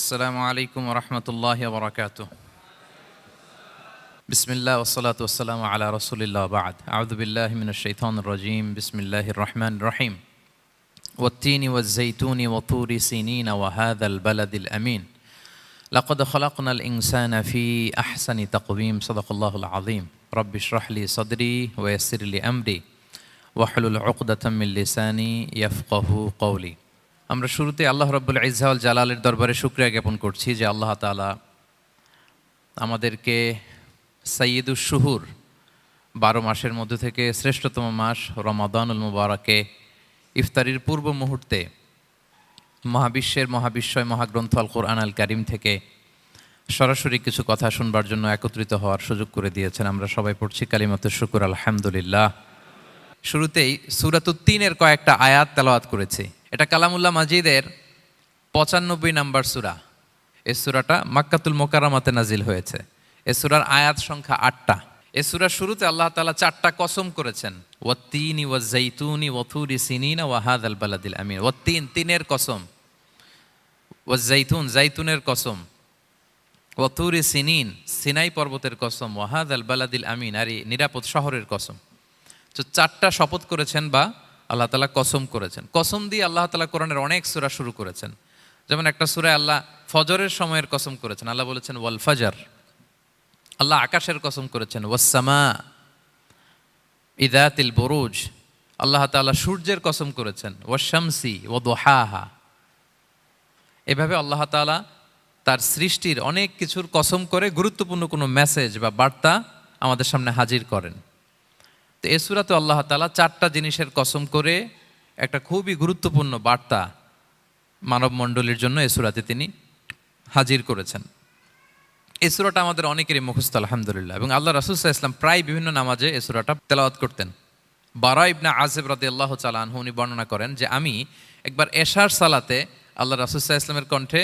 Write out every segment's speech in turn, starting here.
আসসালামু আলাইকুম রহমতুল্লাহি ওয়া বারাকাতুহু। বিসমিল্লাহ ওয়াসসালাতু ওয়াসসালামু আলা রাসূলিল্লাহ বা'দ। আউযু বিল্লাহি মিনাশ শাইতানির রাজীম। বিসমিল্লাহির রহমানির রহিম। ওয়াত-তিনি ওয়াজ-যাইতুনি ওয়া তুরি সিনিনা ওয়া হাযাল বালাদিল আমিন। লাকাদ খালাকনাল ইনসানা ফি আহসানি তাকওয়িম। সাদাকাল্লাহুল আযীম। রাব্বি ইশরাহ লি সাদরি ওয়া ইয়াসসির লি আমরি ওয়াহলুল উকদাতাম মিন লিসানি ইয়াফকাহু কওলি। আমরা শুরুতে আল্লাহ রাব্বুল ইজ্জা ওয়াল জালালের দরবারে শুকরিয়া জ্ঞাপন করছি যে আল্লাহ তাআলা আমাদেরকে সাইয়্যিদুশ শুহুর 12 মাসের মধ্যে থেকে শ্রেষ্ঠতম মাস রমাদানুল মুবারাকে ইফতারির পূর্ব মুহূর্তে মহাবিশ্বের মহাবিস্ময় মহাগ্রন্থ আল কোরআন আল কারীম থেকে সরাসরি কিছু কথা শুনবার জন্য একত্রিত হওয়ার সুযোগ করে দিয়েছেন। আমরা সবাই পড়ছি কালিমাতুশ শুকর আলহামদুলিল্লাহ। শুরুতেই সূরাতুত তিনের কয়েকটা আয়াত তেলাওয়াত করেছি। এটা কালামুল্লাহ মাজিদের 95 নম্বর সূরা। এই সূরাটা মাক্কাতুল মুকাররমাতে নাজিল হয়েছে। এই সূরার আয়াত সংখ্যা 8টা। এই সূরার শুরুতে আল্লাহ তাআলা 4টা কসম করেছেন, ওয়াত-তিনি ওয়াজ-যাইতুনি ওয়া তুরি সিনিনা ওয়া হাযাল বালাদিল আমিন। ওয়াত-তিন, তিনের কসম, ওয়াজ-যাইতুন, যাইতুনের কসম, ওয়া তুরি সিনিন, সিনাই পর্বতের কসম, ওয়া হাযাল বালাদিল আমিন, আর এই নিরাপদ শহরের কসম। তো 4টা শপথ করেছেন বা আল্লাহ তাআলা কসম করেছেন। কসম দিয়ে আল্লাহ তাআলা কোরআনের অনেক সূরা শুরু করেছেন। যেমন একটা সূরায় আল্লাহ ফজরের সময়ের কসম করেছেন, আল্লাহ বলেছেন ওয়াল ফাজর। আল্লাহ আকাশের কসম করেছেন ওয়াস সামা ইযাতিল বুরুজ। আল্লাহ তাআলা সূর্যের কসম করেছেন ওয়াশ শামসি ওয়া দুহাহা। এভাবে আল্লাহ তাআলা তার সৃষ্টির অনেক কিছুর কসম করে গুরুত্বপূর্ণ কোনো মেসেজ বা বার্তা আমাদের সামনে হাজির করেন। তো এই সূরাতে আল্লাহ তাআলা 4টা জিনিসের কসম করে একটা খুবই গুরুত্বপূর্ণ বার্তা মানব মণ্ডলীর জন্য এই সূরাতে তিনি হাজির করেছেন। এই সূরাটা আমাদের অনেকেরই মুখস্থ আলহামদুলিল্লাহ, এবং আল্লাহ রাসূল সাল্লাল্লাহু আলাইহি ওয়াসাল্লাম প্রায় বিভিন্ন নামাজে এই সূরাটা তেলাওয়াত করতেন। বারা ইবনে আযিব রাদিয়াল্লাহু তাআলা আনহু উনি বর্ণনা করেন যে আমি একবার এশার সালাতে আল্লাহ রাসূল সাল্লাল্লাহু আলাইহি ওয়াসাল্লামের কণ্ঠে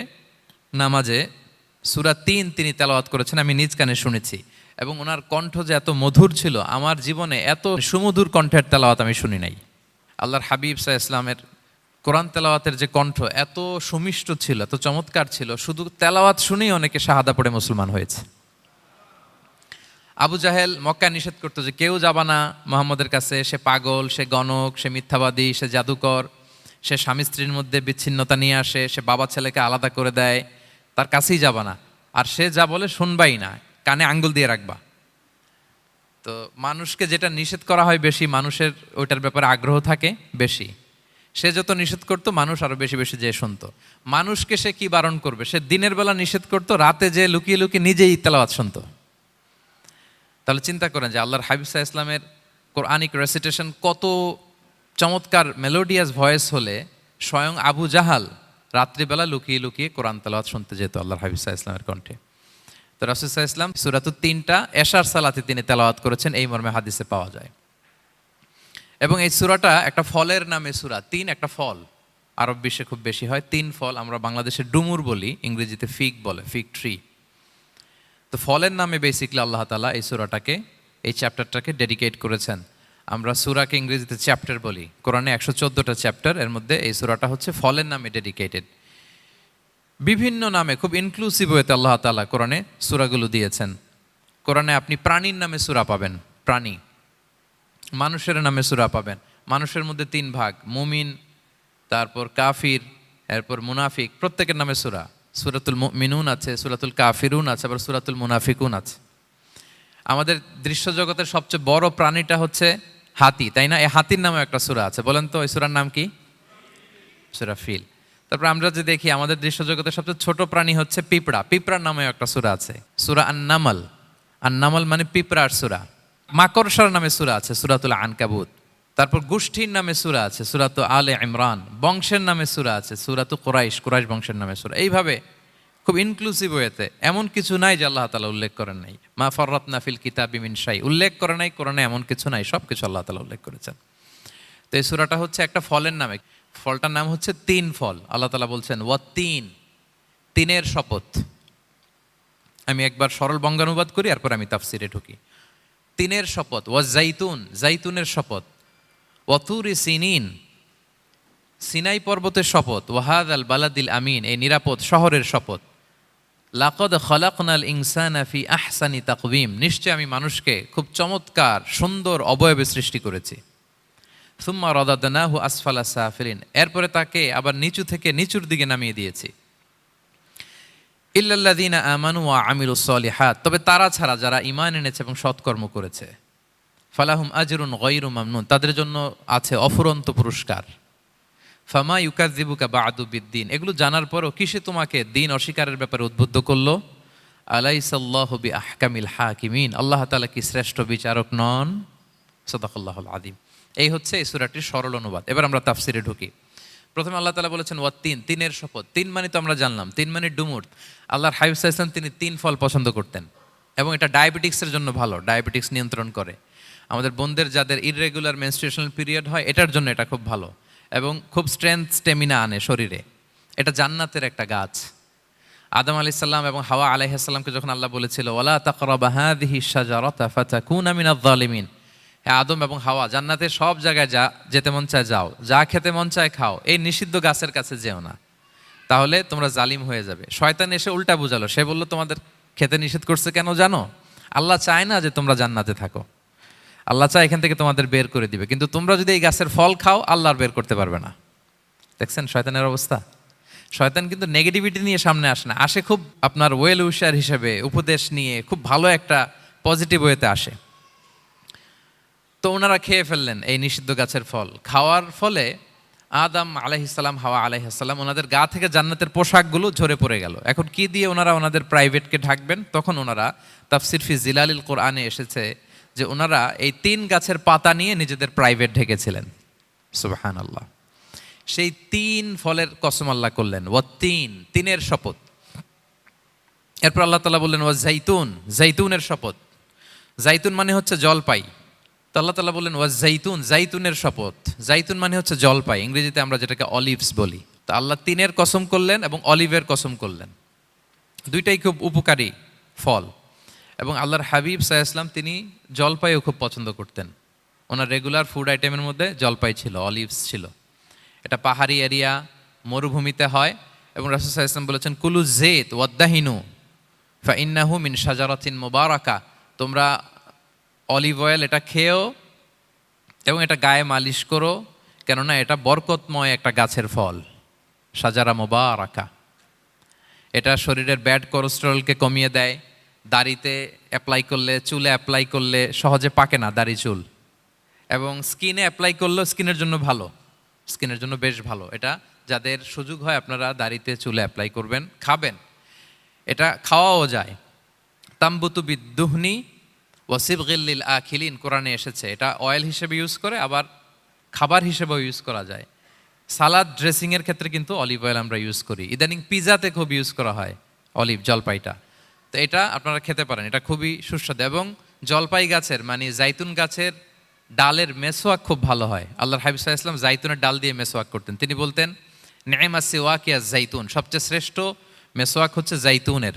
নামাজে সূরা 3 তিনি তেলাওয়াত করেছেন, আমি নিজ কানে শুনেছি, এবং ওনার কণ্ঠ যে এত মধুর ছিল, আমার জীবনে এত সুমধুর কণ্ঠের তেলাওয়াত আমি শুনি নাই। আল্লাহর হাবিব সাল্লাল্লাহু আলাইহি ওয়াসাল্লামের কোরআন তেলাওয়াতের যে কণ্ঠ এত সুমিষ্ট ছিল, এত চমৎকার ছিল, শুধু তেলাওয়াত শুনেই অনেকে শাহাদা পড়ে মুসলমান হয়েছে। আবু জাহেল মক্কায় নিষেধ করতো যে কেউ যাবা না মুহাম্মদের কাছে, সে পাগল, সে গণক, সে মিথ্যাবাদী, সে জাদুকর, সে স্বামী স্ত্রীর মধ্যে বিচ্ছিন্নতা নিয়ে আসে, সে বাবা ছেলেকে আলাদা করে দেয়, তার কাছেই যাবা না। আর সে যা বলে শুনবাই না, কানে আঙ্গুল দিয়ে রাখবা। তো মানুষকে যেটা নিষেধ করা হয় বেশি, মানুষের ওইটার ব্যাপারে আগ্রহ থাকে বেশি। সে যত নিষেধ করতো মানুষ আরো বেশি বেশি যে শুনতো। মানুষকে সে কি বারণ করবে, সে দিনের বেলা নিষেধ করতো, রাতে যে লুকিয়ে লুকিয়ে নিজেই তেলাওয়াত শুনতো। তাহলে চিন্তা করেন যে আল্লাহর হাবিব সাল্লাল্লাহু আলাইহি ওয়াসাল্লামের কোরআনিক রেসিটেশন কত চমৎকার মেলোডিয়াস ভয়েস হলে স্বয়ং আবু জাহাল রাত্রিবেলা লুকিয়ে লুকিয়ে কোরআন তেলাওয়াত শুনতে যেত আল্লাহর হাবিব সাল্লাল্লাহু আলাইহি ওয়াসাল্লামের কণ্ঠে। তো রাসূল সাল্লাল্লাহু আলাইহি ওয়াসাল্লাম সূরাতুত 3টা এশার সালাতে তিনি তেলাওয়াত করেছেন, এই মর্মে হাদিসে পাওয়া যায়। এবং এই সূরাটা একটা ফলের নামে সূরা। 3 একটা ফল, আরব বিশ্বে খুব বেশি হয় 3 ফল। আমরা বাংলাদেশে ডুমুর বলি, ইংরেজিতে ফিগ বলে, ফিগ ট্রি। তো ফলের নামে বেসিক্যালি আল্লাহ তাআলা এই সূরাটাকে, এই চ্যাপ্টারটাকে ডেডিকেট করেছেন। আমরা সূরাকে ইংরেজিতে চ্যাপ্টার বলি। কোরআনে 114টা চ্যাপ্টার, এর মধ্যে এই সূরাটা হচ্ছে ফলের নামে ডেডিকেটেড। বিভিন্ন নামে খুব ইনক্লুসিভ ওয়েতে আল্লাহ তাআলা কোরআনে সূরাগুলো দিয়েছেন। কোরআনে আপনি প্রাণীর নামে সূরা পাবেন, প্রাণী। মানুষের নামে সূরা পাবেন। মানুষের মধ্যে 3 ভাগ, মুমিন, তারপর কাফির, এরপর মুনাফিক, প্রত্যেকের নামে সূরা। সূরাতুল মুমিনুন আছে, সূরাতুল কাফিরুন আছে, আবার সূরাতুল মুনাফিকুন আছে। আমাদের দৃশ্য জগতের সবচেয়ে বড় প্রাণীটা হচ্ছে হাতি, তাই না? এই হাতির নামে একটা সূরা আছে, বলেন তো এই সূরার নাম কি? সূরা ফিল। তারপর আমরা যে দেখি আমাদের দৃশ্য জগতের সবচেয়ে ছোট প্রাণী হচ্ছে পিঁপড়া, পিঁপড়ার নামে একটা সূরা আছে, সূরা আন-নামল। আন-নামল মানে পিঁপড়ার সূরা। মাকড়সার নামে সূরা আছে, সূরাতুল আনকাবুত। তারপর গোষ্ঠীর নামে সূরা আছে, সূরাতু আলে ইমরান। বংশের নামে সূরা আছে, সূরাতু কুরাইশ, কুরাইশ বংশের নামে সূরা। এইভাবে খুব ইনক্লুসিভ ওয়েতে, এমন কিছু নাই যে আল্লাহ তাআলা উল্লেখ করেন নাই। মা ফাররাতনা ফিল কিতাবি মিন শাই, উল্লেখ করে নাই কোরআনে এমন কিছু নাই, সব কিছু আল্লাহ তাআলা উল্লেখ করেছেন। তো এই সূরাটা হচ্ছে একটা ফলের নামে। ফলটার নাম হচ্ছে 3 ফল। আল্লাহ তাআলা বলছেন ওয়াত-তিন, তিনের শপথ। আমি একবার সরল বঙ্গানুবাদ করি, এরপর আমি তাফসিরে ঢুকি। 3-এর শপথ, ওয়াজ-যাইতুন, যাইতুনের শপথ, ওয়া তুরি সিনিন, সিনাই পর্বতের শপথ, ওয়াহাদ আল বালাদিল আমিন, এই নিরাপদ শহরের শপথ। লাকদ খলাকনাল ইনসানা ফি আহসানি তাকওয়িম, নিশ্চয় আমি মানুষকে খুব চমৎকার সুন্দর অবয়বে সৃষ্টি করেছি। সুম্মা রাদাদনাহু আসফালা সাফিলিন, এরপরে তাকে আবার নিচু থেকে নিচুর দিকে নামিয়ে দিয়েছি। ইল্লাল্লাযীনা আমানু ওয়া আমিলুস সলিহাত, তবে তারা ছাড়া যারা ঈমান এনেছে এবং সৎকর্ম করেছে। ফালাহুম আজরুন গায়রু মামনুন, তাদের জন্য আছে অফুরন্ত পুরস্কার। ফামা ইউকাযযিবুকা বা'দু বিদ্দিন, এগুলো জানার পরও কিসে তোমাকে দিন অস্বীকারের ব্যাপারে উদ্বুদ্ধ করলো? আলাইসাল্লাহু বিআহকামিল হাকিমিন, আল্লাহ তাআলা কি শ্রেষ্ঠ বিচারক নন? সাদাকাল্লাহুল আযীম। এই হচ্ছে এই সূরাটির সরল অনুবাদ। এবার আমরা তাফসিরে ঢুকি। প্রথমে আল্লাহ তাআলা বলেছেন ওয়াত্তিন, তিনের শপথ। তিন মানে তো আমরা জানলাম, তিন মানে ডুমুর। আল্লাহর হাবিব সাল্লাল্লাহু আলাইহি ওয়াসাল্লাম তিনি তিন ফল পছন্দ করতেন এবং এটা ডায়াবেটিক্সের জন্য ভালো, ডায়াবেটিক্স নিয়ন্ত্রণ করে। আমাদের বোনদের যাদের ইররেগুলার মেনস্ট্রুয়েশনাল পিরিয়ড হয়, এটার জন্য এটা খুব ভালো এবং খুব স্ট্রেংথ স্টেমিনা আনে শরীরে। এটা জান্নাতের একটা গাছ। আদম আলাইহিস সালাম এবং হাওয়া আলাইহিস সালামকে যখন আল্লাহ বলেছিল ওয়ালা তাকরাবা হাযিহি শাজারাতা ফাতাকুনা মিনাজ জালিমিন, হ্যাঁ আদম এবং হাওয়া, জান্নাতের সব জায়গায় যা যেতে মন চায় যাও, যা খেতে মন চায় খাও, এই নিষিদ্ধ গাছের কাছে যেও না, তাহলে তোমরা জালিম হয়ে যাবে। শয়তান এসে উল্টা বুঝালো, সে বলল তোমাদের খেতে নিষেধ করছে কেন জানো? আল্লাহ চায় না যে তোমরা জান্নাতে থাকো, আল্লাহ চায় এখান থেকে তোমাদের বের করে দিবে, কিন্তু তোমরা যদি এই গাছের ফল খাও আল্লাহ আর বের করতে পারবে না। দেখছেন শয়তানের অবস্থা? শয়তান কিন্তু নেগেটিভিটি নিয়ে সামনে আসে না, আসে খুব আপনার ওয়েল উইশার হিসেবে, উপদেশ নিয়ে খুব ভালো একটা পজিটিভ ওয়েতে আসে। তো ওনারা খেয়ে ফেললেন এই নিষিদ্ধ গাছের ফল। খাওয়ার ফলে আদম আলাইহিস সালাম, হাওয়া আলাইহিস সালাম, ওনাদের গা থেকে জান্নাতের পোশাকগুলো ঝরে পড়ে গেল। এখন কি দিয়ে ওনারা ওনাদের প্রাইভেটকে ঢাকবেন? তখন ওনারা, তাফসির ফি জিলালিল কোরআনে এসেছে যে ওনারা এই তিন গাছের পাতা নিয়ে নিজেদের প্রাইভেট ঢেকেছিলেন। সুবহানাল্লাহ। সেই তিন ফলের কসম আল্লাহ করলেন, ওয়াত্তিন, তিনের শপথ। এরপর আল্লাহ তাআলা বললেন ওয়া জাইতুন, জাইতুনের শপথ। জাইতুন মানে হচ্ছে জলপাই। তো আল্লাহ তাআলা বললেন ওয়া জাইতুন, জাইতুনের শপথ। জাইতুন মানে হচ্ছে জলপাই, ইংরেজিতে আমরা যেটাকে অলিভস বলি। তো আল্লাহ তিনের কসম করলেন এবং অলিভের কসম করলেন। দুইটাই খুব উপকারী ফল এবং আল্লাহর হাবিব সাল্লাল্লাহু আলাইহি ওয়াসাল্লাম তিনি জলপাইও খুব পছন্দ করতেন। ওনার রেগুলার ফুড আইটেমের মধ্যে জলপাই ছিল, অলিভস ছিল। এটা পাহাড়ি এরিয়া, মরুভূমিতে হয় এবং রাসূল সাল্লাল্লাহু আলাইহি ওয়াসাল্লাম বলেছেন কুলু যাইত ওয়াদ্দাহিনু ফাইন্নাহু মিন শাজারাতিন মুবারাকা, তোমরা অলিভ অয়েল এটা খেও এবং এটা গায়ে মালিশ করো, কেননা এটা বরকতময় একটা গাছের ফল, শাজারা মুবারাকা। এটা শরীরের ব্যাড কোলেস্টেরলকে কমিয়ে দেয়, দাড়িতে অ্যাপ্লাই করলে, চুলে অ্যাপ্লাই করলে সহজে পাকে না দাড়ি চুল, এবং স্কিনে অ্যাপ্লাই করলেও স্কিনের জন্য ভালো, স্কিনের জন্য বেশ ভালো। এটা যাদের সুযোগ হয় আপনারা দাড়িতে চুলে অ্যাপ্লাই করবেন, খাবেন। এটা খাওয়াও যায়। তাম্বুতু বিদ্দুহনি ওয়াসিবগিল লিল আখিলিন, কোরআনে এসেছে। এটা অয়েল হিসেবে ইউজ করে, আবার খাবার হিসেবেও ইউজ করা যায়। সালাদ ড্রেসিংয়ের ক্ষেত্রে কিন্তু অলিভ অয়েল আমরা ইউজ করি। ইদানিং পিজাতে খুব ইউজ করা হয় অলিভ, জলপাইটা। তো এটা আপনারা খেতে পারেন, এটা খুবই সুস্বাদু। এবং জলপাই গাছের মানে জাইতুন গাছের ডালের মেসোয়াক খুব ভালো হয়। আল্লাহর হাবিব সাল্লাল্লাহু আলাইহি ওয়াসাল্লাম জাইতুনের ডাল দিয়ে মেসোয়াক করতেন। তিনি বলতেন নি'মা সিওয়াকিয়া জাইতুন, সবচেয়ে শ্রেষ্ঠ মেসোয়াক হচ্ছে জাইতুনের।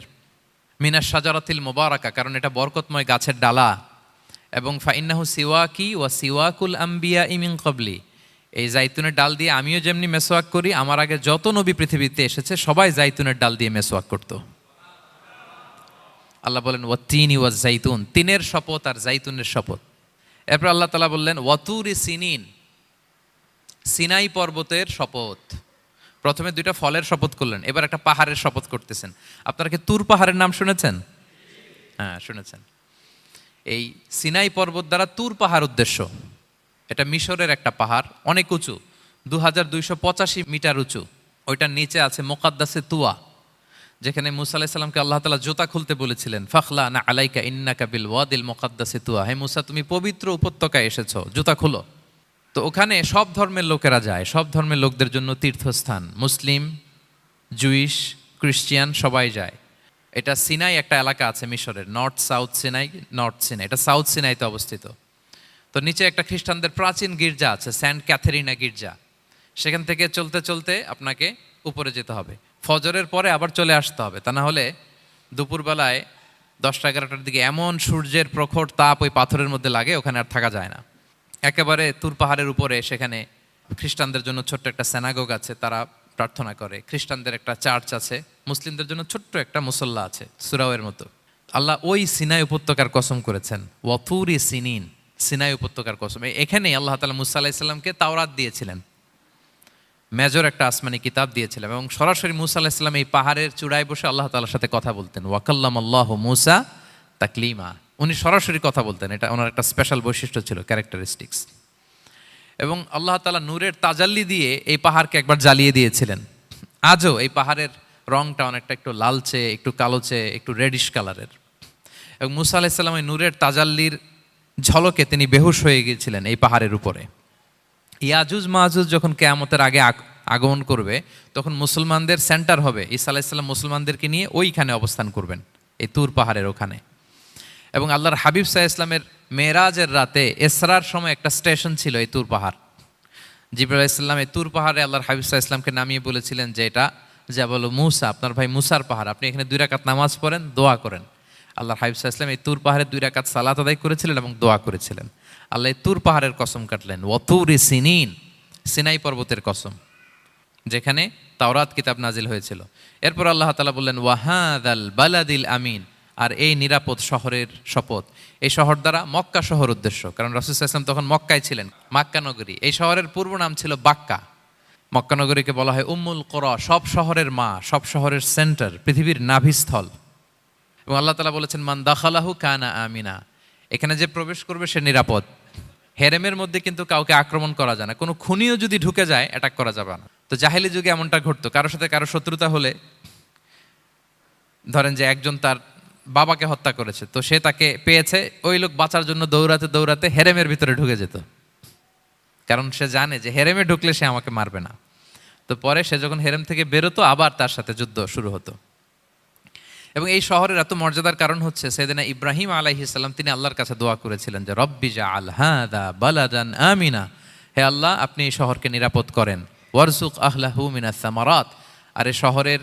মিনাশ শাজারাতিল মুবারাকা, কারণ এটা বরকতময় গাছের ডালা। এবং ফাইন্নাহু সিওয়াকি ওয়া সিওয়াকুল আম্বিয়া মিন ক্বাবলি, এই জাইতুনের ডাল দিয়ে আমিও যেমনি মেসোয়াক করি, আমার আগে যত নবী পৃথিবীতে এসেছে সবাই জাইতুনের ডাল দিয়ে মেসোয়াক করতো। আল্লাহ বলেন ওয়াত্তিনি ওয়াজ জাইতুন, তিনের শপথ আর জাইতুনের শপথ। এরপর আল্লাহ তাআলা বললেন ওয়াতুরি সিনিন, সিনাই পর্বতের শপথ। প্রথমে দুইটা ফলের শপথ করলেন, এবার একটা পাহাড়ের শপথ করতেছেন। আপনারা কি তুর পাহাড়ের নাম শুনেছেন? হ্যাঁ শুনেছেন। এই সিনাই পর্বত দ্বারা তুর পাহাড় উদ্দেশ্য। এটা মিশরের একটা পাহাড়, অনেক উঁচু, 2285 মিটার উঁচু। ওইটার নিচে আছে মুকাদ্দাসে তুয়া, যেখানে মুসা আলাইহিস সালামকে আল্লাহ তাআলা জুতা খুলতে বলেছিলেন। ফাখলা না আলাইকা ইন্নাকা বিল ওয়াদিল মুকাদ্দাসে তুয়া, হে মুসা তুমি পবিত্র উপত্যকায় এসেছো, জুতা খুলো। তো ওখানে সব ধর্মের লোকেরা যায়, সব ধর্মের লোকদের জন্য তীর্থস্থান, মুসলিম, জুইশ, খ্রিস্টিয়ান সবাই যায়। এটা সিনাই একটা এলাকা আছে মিশরের, north south Sinai, north Sinai, এটা সাউথ সিনাইতে অবস্থিত। তো নিচে একটা খ্রিস্টানদের প্রাচীন গির্জা আছে, সেন্ট ক্যাথেরিনা গির্জা। সেখান থেকে চলতে চলতে আপনাকে উপরে যেতে হবে, ফজরের পরে আবার চলে আসতে হবে, তা না হলে দুপুরবেলায় 10টা-11টার দিকে এমন সূর্যের প্রখর তাপ ওই পাথরের মধ্যে লাগে, ওখানে আর থাকা যায় না। একেবারে তুর পাহাড়ের উপরে সেখানে খ্রিস্টানদের জন্য ছোট্ট একটা স্যানাগোগ আছে, তারা প্রার্থনা করে। খ্রিস্টানদের একটা চার্চ আছে, মুসলিমদের জন্য ছোট্ট একটা মুসল্লা আছে সুরাওয়ের মতো। আল্লাহ ওই সিনাই উপত্যকার কসম করেছেন, ওয়াতুরি সিনিন, সিনাই উপত্যকার কসম। এখানেই আল্লাহ তাআলা মুসা আলাইহিস সালামকে তাওরাত দিয়েছিলেন, মেজর একটা আসমানি কিতাব দিয়েছিলেন, এবং সরাসরি মুসা আলাইহিস সালাম এই পাহাড়ের চূড়ায় বসে আল্লাহ তাআলার সাথে কথা বলতেন। ওয়াকাল্লামাল্লাহু মুসা তাকলিমা, উনি সরাসরি কথা বলতেন, এটা ওনার একটা স্পেশাল বৈশিষ্ট্য ছিল, ক্যারেক্টারিস্টিক্স। এবং আল্লাহ তাআলা নূরের তাজাল্লি দিয়ে এই পাহাড়কে একবার জ্বালিয়ে দিয়েছিলেন। আজও এই পাহাড়ের রংটা অনেকটা একটু লালচে, একটু কালোচে, একটু রেডিশ কালারের। এবং মুসা আলাইহিস সালাম এই নূরের তাজাল্লির ঝলকে তিনি বেহুশ হয়ে গিয়েছিলেন এই পাহাড়ের উপরে। ইয়াজুজ মাহাজুজ যখন কিয়ামতের আগে আগমন করবে, তখন মুসলমানদের সেন্টার হবে। ঈসা আলাইহিস সালাম মুসলমানদেরকে নিয়ে ওইখানে অবস্থান করবেন, এই তুর পাহাড়ের ওখানে। এবং আল্লাহর হাবিব সাল্লাল্লাহু আলাইহি ওয়াসাল্লামের মেরাজের রাতে এসরার সময় একটা স্টেশন ছিল এই তুর পাহাড়। জিবরাইল আলাইহিস সালাম এই তুর পাহাড়ে আল্লাহর হাবিব সাল্লাল্লাহু আলাইহি ওয়াসাল্লামকে নামিয়ে বলেছিলেন যে এটা জাবাল মুসা, আপনার ভাই মুসার পাহাড়, আপনি এখানে 2 রাকাত নামাজ পড়েন, দোয়া করেন। আল্লাহর হাবিব সাল্লাল্লাহু আলাইহি ওয়াসাল্লাম এই তুর পাহাড়ে 2 রাকাত সালাত আদায় করেছিলেন এবং দোয়া করেছিলেন। আল্লাহ এই তুর পাহাড়ের কসম কাটলেন, ওয়াতুরি সিনিন, সিনাই পর্বতের কসম, যেখানে তাওরাত কিতাব নাজিল হয়েছিল। এরপর আল্লাহ তাআলা বললেন, ওয়াহাদাল বালাদিল আমিন, আর এই নিরাপদ শহরের শপথ। এই শহর দ্বারা মক্কা শহর উদ্দেশ্য, কারণ রাসূল সাল্লাল্লাহু আলাইহি ওয়াসাল্লাম তখন মক্কায় ছিলেন, মক্কা নগরী। এই শহরের পূর্ব নাম ছিল বাক্কা। মক্কা নগরীকে বলা হয় উম্মুল কুরা, সব শহরের মা, সব শহরের সেন্টার, পৃথিবীর নাভিস্থল। এবং আল্লাহ তাআলা বলেছেন, মান দাখালাহু কানা আমিনা, এখানে যে প্রবেশ করবে সে নিরাপদ। হেরেমের মধ্যে কিন্তু কাউকে আক্রমণ করা যায় না, কোনো খুনিও যদি ঢুকে যায় অ্যাটাক করা যাবে না। তো জাহেলি যুগে এমনটা ঘটতো, কারোর সাথে কারো শত্রুতা হলে, ধরেন যে একজন তার বাবাকে হত্যা করেছে, তো সে তাকে পেয়েছে, ওই লোক বাঁচার জন্য দৌড়াতে দৌড়াতে হেরেমের ভিতরে ঢুকে যেত, কারণ সে জানে যে হেরেমে ঢুকলে সে আমাকে মারবে না। তো পরে সে যখন হেরেম থেকে বেরোতো, আবার তার সাথে যুদ্ধ শুরু হতো। এবং এই শহরের এত মর্যাদার কারণ হচ্ছে, সাইয়েদনা ইব্রাহিম আলাইহিস সালাম তিনি আল্লাহর কাছে দোয়া করেছিলেন যে রব্বি জাআল হাযা বালাদান আমিনা, হে আল্লাহ আপনি এই শহরকে নিরাপদ করেন, ওয়ারযুক আহলাহু মিনাস সামারাত, আর এই শহরের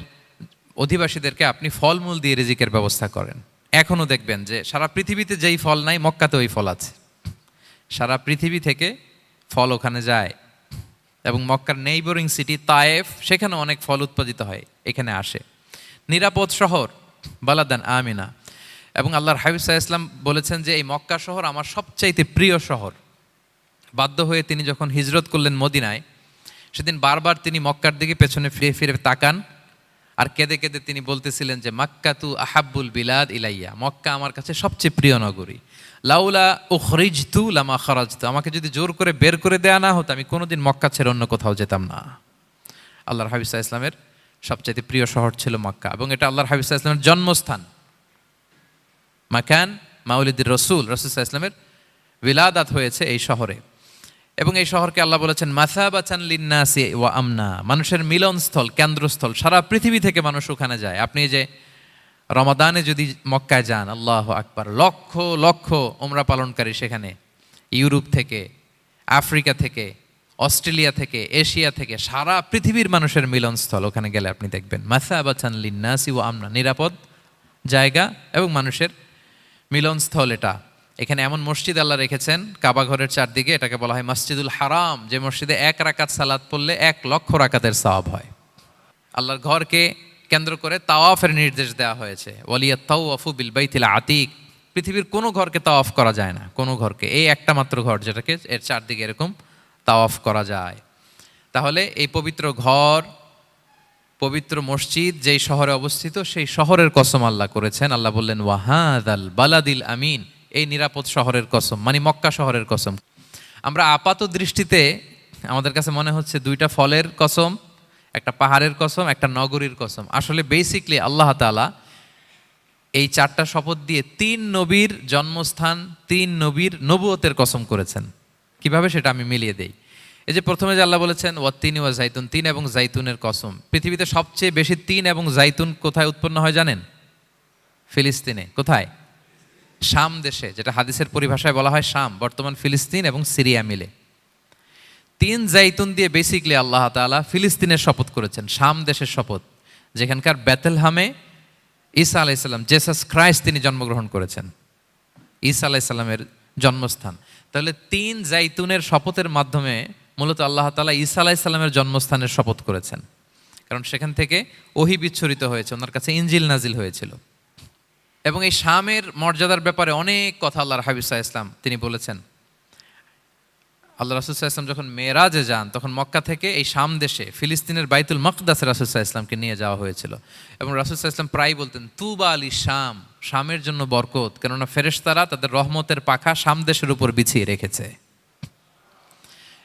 অধিবাসীদেরকে আপনি ফলমূল দিয়ে রিজিকের ব্যবস্থা করেন। এখনো দেখবেন যে সারা পৃথিবীতে যেই ফল নাই, মক্কাতে ওই ফল আছে। সারা পৃথিবী থেকে ফল ওখানে যায়, এবং মক্কার নেইবরিং সিটি তায়েফ, সেখানে অনেক ফল উৎপাদিত হয়, এখানে আসে। নিরাপদ শহর, বালাদান আমিনা। এবং আল্লাহর হাবিব সাল্লাল্লাহু আলাইহি ওয়াসাল্লাম বলেছেন যে এই মক্কা শহর আমার সবচাইতে প্রিয় শহর। বাধ্য হয়ে তিনি যখন হিজরত করলেন মদিনায়, সেদিন বারবার তিনি মক্কার দিকে পেছনে ফিরে ফিরে তাকান, আর কেঁদে কেঁদে তিনি বলতেছিলেন যে মাক্কাতু আহাব্বুল বিলাদ ইলাইয়া, মক্কা আমার কাছে সবচেয়ে প্রিয় নগরী। লাউলা উখরিজতু লামা খারাজতু, আমাকে যদি জোর করে বের করে দেয়া না হতো, আমি কোনোদিন মক্কা ছেড়ে অন্য কোথাও যেতাম না। আল্লাহর হাবিব সাল্লাল্লাহু আলাইহি ওয়াসাল্লামের সবচেয়ে প্রিয় শহর ছিল মক্কা, এবং এটা আল্লাহর হাবিব সাল্লাল্লাহু আলাইহি ওয়াসাল্লামের জন্মস্থান, মাকান মাউলিদির রাসূল, রাসূল সাল্লাল্লাহু আলাইহি ওয়াসাল্লামের বিলাদাত হয়েছে এই শহরে। এবং এই শহরকে আল্লাহ বলেছেন মাসাবাতান লিন্নাসি ওয়া আমনা, মানুষের মিলনস্থল, কেন্দ্রস্থল, সারা পৃথিবী থেকে মানুষ ওখানে যায়। আপনি যে রমাদানে যদি মক্কায় যান, আল্লাহু আকবার, লক্ষ লক্ষ উমরা পালনকারী সেখানে, ইউরোপ থেকে, আফ্রিকা থেকে, অস্ট্রেলিয়া থেকে, এশিয়া থেকে, সারা পৃথিবীর মানুষের মিলনস্থল। ওখানে গেলে আপনি দেখবেন মাসাবাতান লিন্নাসি ওয়া আমনা, নিরাপদ জায়গা এবং মানুষের মিলনস্থল। এটা এখানে এমন মসজিদ আল্লাহ রেখেছেন কাবা ঘরের চারদিকে, এটাকে বলা হয় মসজিদুল হারাম, যে মসজিদে 1 রাকাত সালাত পড়লে 1 লক্ষ রাকাতের সওয়াব হয়। আল্লাহর ঘরকে কেন্দ্র করে তাওয়াফের নির্দেশ দেওয়া হয়েছে, ওয়ালিয়াত তাওয়াফু বিল বাইতিল আতিক, পৃথিবীর কোনো ঘরকে তাওয়াফ করা যায় না, কোনো ঘরকে, এই একটা মাত্র ঘর যেটাকে এর চারদিকে এরকম তাওয়াফ করা যায়। তাহলে এই পবিত্র ঘর, পবিত্র মসজিদ যেই শহরে অবস্থিত, সেই শহরের কসম আল্লাহ করেছেন। আল্লাহ বললেন ওয়াহাদাল বালাদিল আমিন, এই নিরাপদ শহরের কসম, মানে মক্কা শহরের কসম। আমরা আপাত দৃষ্টিতে আমাদের কাছে মনে হচ্ছে 2টা ফলের কসম, একটা পাহাড়ের কসম, একটা নগরীর কসম। আসলে বেসিকলি আল্লাহ তাআলা এই 4টা শপথ দিয়ে 3 নবীর জন্মস্থান, 3 নবীর নবুয়তের কসম করেছেন। কিভাবে সেটা আমি মিলিয়ে দেই। এই যে প্রথমে যে আল্লাহ বলেছেন ওয়াত্তিনি ওয়া জাইতুন, 3 এবং জাইতুনের কসম। পৃথিবীতে সবচেয়ে বেশি 3 এবং জাইতুন কোথায় উৎপন্ন হয় জানেন? ফিলিস্তিনে। কোথায়? শাম দেশে, যেটা হাদিসের পরিভাষায় বলা হয় শাম, বর্তমান ফিলিস্তিন এবং সিরিয়া মিলে। 3 জাইতুন দিয়ে বেসিকলি আল্লাহ তাআলা ফিলিস্তিনের শপথ করেছেন, শাম দেশের শপথ, যেখানকার বেথলহামে ঈসা আলাইহিস সালাম, জেসাস ক্রাইস্ট, তিনি জন্মগ্রহণ করেছেন, ঈসা আলাইহিস সালামের জন্মস্থান। তাহলে 3 জাইতুনের শপথের মাধ্যমে মূলত আল্লাহ তাআলা ঈসা আলাইহিস সালামের জন্মস্থানের শপথ করেছেন, কারণ সেখান থেকে ওহী বিচ্ছুরিত হয়েছে, ওনার কাছে ইনজিল নাজিল হয়েছিল। এবং এই শামের মর্যাদার ব্যাপারে অনেক কথা আল্লাহর হাবিব সাল্লাল্লাহু আলাইহি ওয়াসাল্লাম তিনি বলেছেন। আল্লাহ রাসূল সাল্লাল্লাহু আলাইহি ওয়াসাল্লাম যখন মেরাজে যান, তখন মক্কা থেকে এই শাম দেশে ফিলিস্তিনের বাইতুল মাকদাসে রাসূল সাল্লাল্লাহু আলাইহি ওয়াসাল্লামকে নিয়ে যাওয়া হয়েছিল। এবং রাসূল সাল্লাল্লাহু আলাইহি ওয়াসাল্লাম প্রায় বলতেন, তুবা আলি শাম, শামের জন্য বরকত, কেননা ফেরেশতারা তাদের রহমতের পাখা শাম দেশের উপর বিছিয়ে রেখেছে।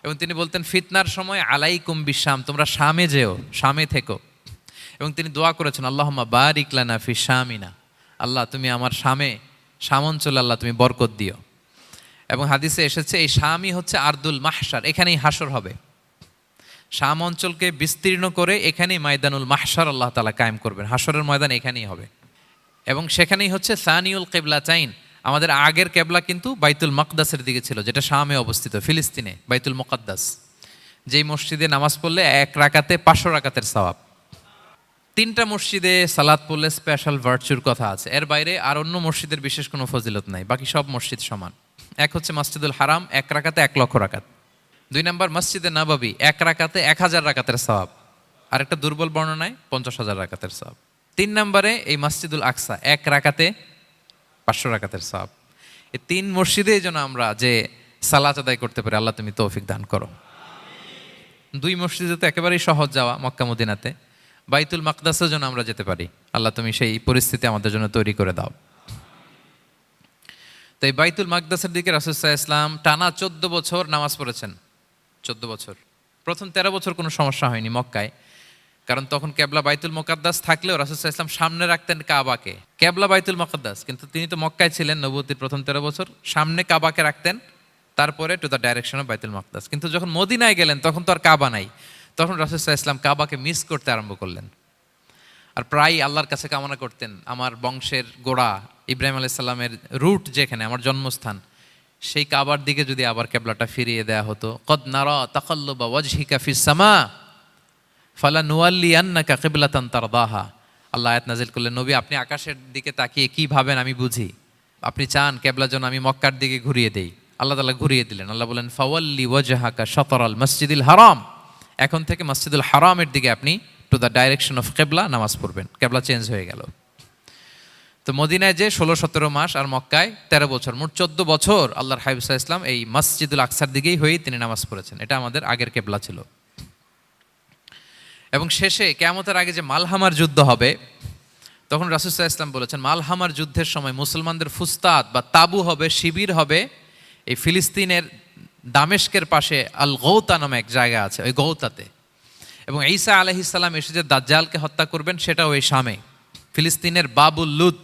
এবং তিনি বলতেন, ফিতনার সময় আলাইকুম বিশাম, তোমরা শামে যেও, শামে থেকো। এবং তিনি দোয়া করেছেন, আল্লাহুম্মা বারিক লানা ফি শামিনা, আল্লাহ তুমি আমার শাম অঞ্চলে আল্লাহ তুমি বরকত দিও। এবং হাদিসে এসেছে এই শামই হচ্ছে আরদুল মাহশার, এখানেই হাসর হবে। শাম অঞ্চলকে বিস্তীর্ণ করে এখানেই ময়দানুল মাহশার আল্লাহ তাআলা কায়েম করবেন, হাসরের ময়দান এখানেই হবে। এবং সেখানেই হচ্ছে সানিউল কিবলাতাইন, আমাদের আগের কেবলা কিন্তু বাইতুল মাকদাসের দিকে ছিল, যেটা শামে অবস্থিত, ফিলিস্তিনে বাইতুল মুকাদ্দাস, যেই মসজিদে নামাজ পড়লে 1 রাকাতে 500 রাকাতের সওয়াব। 3টা মসজিদে সালাত পড়লে স্পেশাল ভার্চুর কথা আছে, এর বাইরে আর অন্য মসজিদের বিশেষ কোনো ফজিলত নাই, বাকি সব মসজিদ সমান। এক হচ্ছে মসজিদুল হারাম, 1 রাকাতে 1 লক্ষ রাকাত। 2 নম্বর মসজিদে নববী, 1 রাকাতে 1000 রাকাতের সওয়াব, আর একটা দুর্বল বর্ণনায় 50,000 রাকাতের সওয়াব। 3 নম্বরে এই মসজিদুল আকসা, 1 রাকাতে 500 রাকাতের সওয়াব। এই 3 মসজিদে যেন আমরা যে সালাত আদায় করতে পারি, আল্লাহ তুমি তৌফিক দান করো। 2 মসজিদে তো একেবারেই সহজ যাওয়া, মক্কা মদিনাতে। বাইতুল মাকদাসেও যেন আমরা যেতে পারি, আল্লাহ তুমি সেই পরিস্থিতি আমাদের জন্য তৈরি করে দাও। তো এই বাইতুল মাকদাসের দিকে রাসূল সাল্লাল্লাহু আলাইহি ওয়াসাল্লাম টানা 14 বছর নামাজ পড়েছেন। 14 বছর। প্রথম 13 বছর কোনো সমস্যা হয়নি মক্কায়, কারণ তখন কেবলা বাইতুল মুকাদ্দাস থাকলেও রাসূল সাল্লাল্লাহু আলাইহি ওয়াসাল্লাম সামনে রাখতেন কাবাকে, কেবলা বাইতুল মুকাদ্দাস, কিন্তু তিনি তো মক্কায় ছিলেন নবুয়তির প্রথম 13 বছর, সামনে কাবাকে রাখতেন, তারপরে টু দ্য ডাইরেকশন অফ বাইতুল মুকাদ্দাস। কিন্তু যখন মদিনায় গেলেন তখন তো আর কাবা নাই, তখন রাসূল সাল্লাল্লাহু আলাইহি ওয়াসাল্লাম কাবাকে মিস করতে আরম্ভ করলেন। আর প্রায় আল্লাহর কাছে কামনা করতেন, আমার বংশের গোড়া ইব্রাহিম আলাইহিস সালামের রুট যেখানে, আমার জন্মস্থান, সেই কাবার দিকে যদি আবার কেবলাটা ফিরিয়ে দেয়া হতো। কদ নারা তাকাল্লুবা ওয়াজহিকা ফিস সামা ফালানুওয়াল্লিয়ান্নাকা কিবলাতান তারদাহা। আল্লাহ আয়াত নাজিল করলেন, নবী আপনি আকাশের দিকে তাকিয়ে কি ভাবেন আমি বুঝি, আপনি চান কেবলা যেন আমি মক্কার দিকে ঘুরিয়ে দেই। আল্লাহ তাআলা ঘুরিয়ে দিলেন। আল্লাহ বলেন, ফাওয়াল্লি ওয়াজহাকা শাতরাল মসজিদিল হারাম, এখন থেকে মসজিদুল হারামের দিকে আপনি টু দ্য ডাইরেকশন অফ কেবলা নামাজ পড়বেন। কেবলা চেঞ্জ হয়ে গেল। তো মদিনায় যে 16-17 মাস, আর মক্কায় 13 বছর, মোট 14 বছর আল্লাহর হাবিব সাল্লাল্লাহু আলাইহি ওয়াসাল্লাম এই মসজিদুল আকসার দিকেই হয়েই তিনি নামাজ পড়েছেন। এটা আমাদের আগের কেবলা ছিল। এবং শেষে কিয়ামতের আগে যে মালহামার যুদ্ধ হবে, তখন রাসূল সাল্লাল্লাহু আলাইহি ওয়াসাল্লাম বলেছেন, মালহামার যুদ্ধের সময় মুসলমানদের ফুস্তাদ বা তাবু হবে, শিবির হবে এই ফিলিস্তিনের দামেস্কের পাশে আল গৌতা নামে এক জায়গা আছে, ওই গৌতাতে। এবং ঈসা আলাইহিস সালাম এসে যে দাজ্জালকে হত্যা করবেন, সেটাও ওই শামে, ফিলিস্তিনের বাবুল লুদ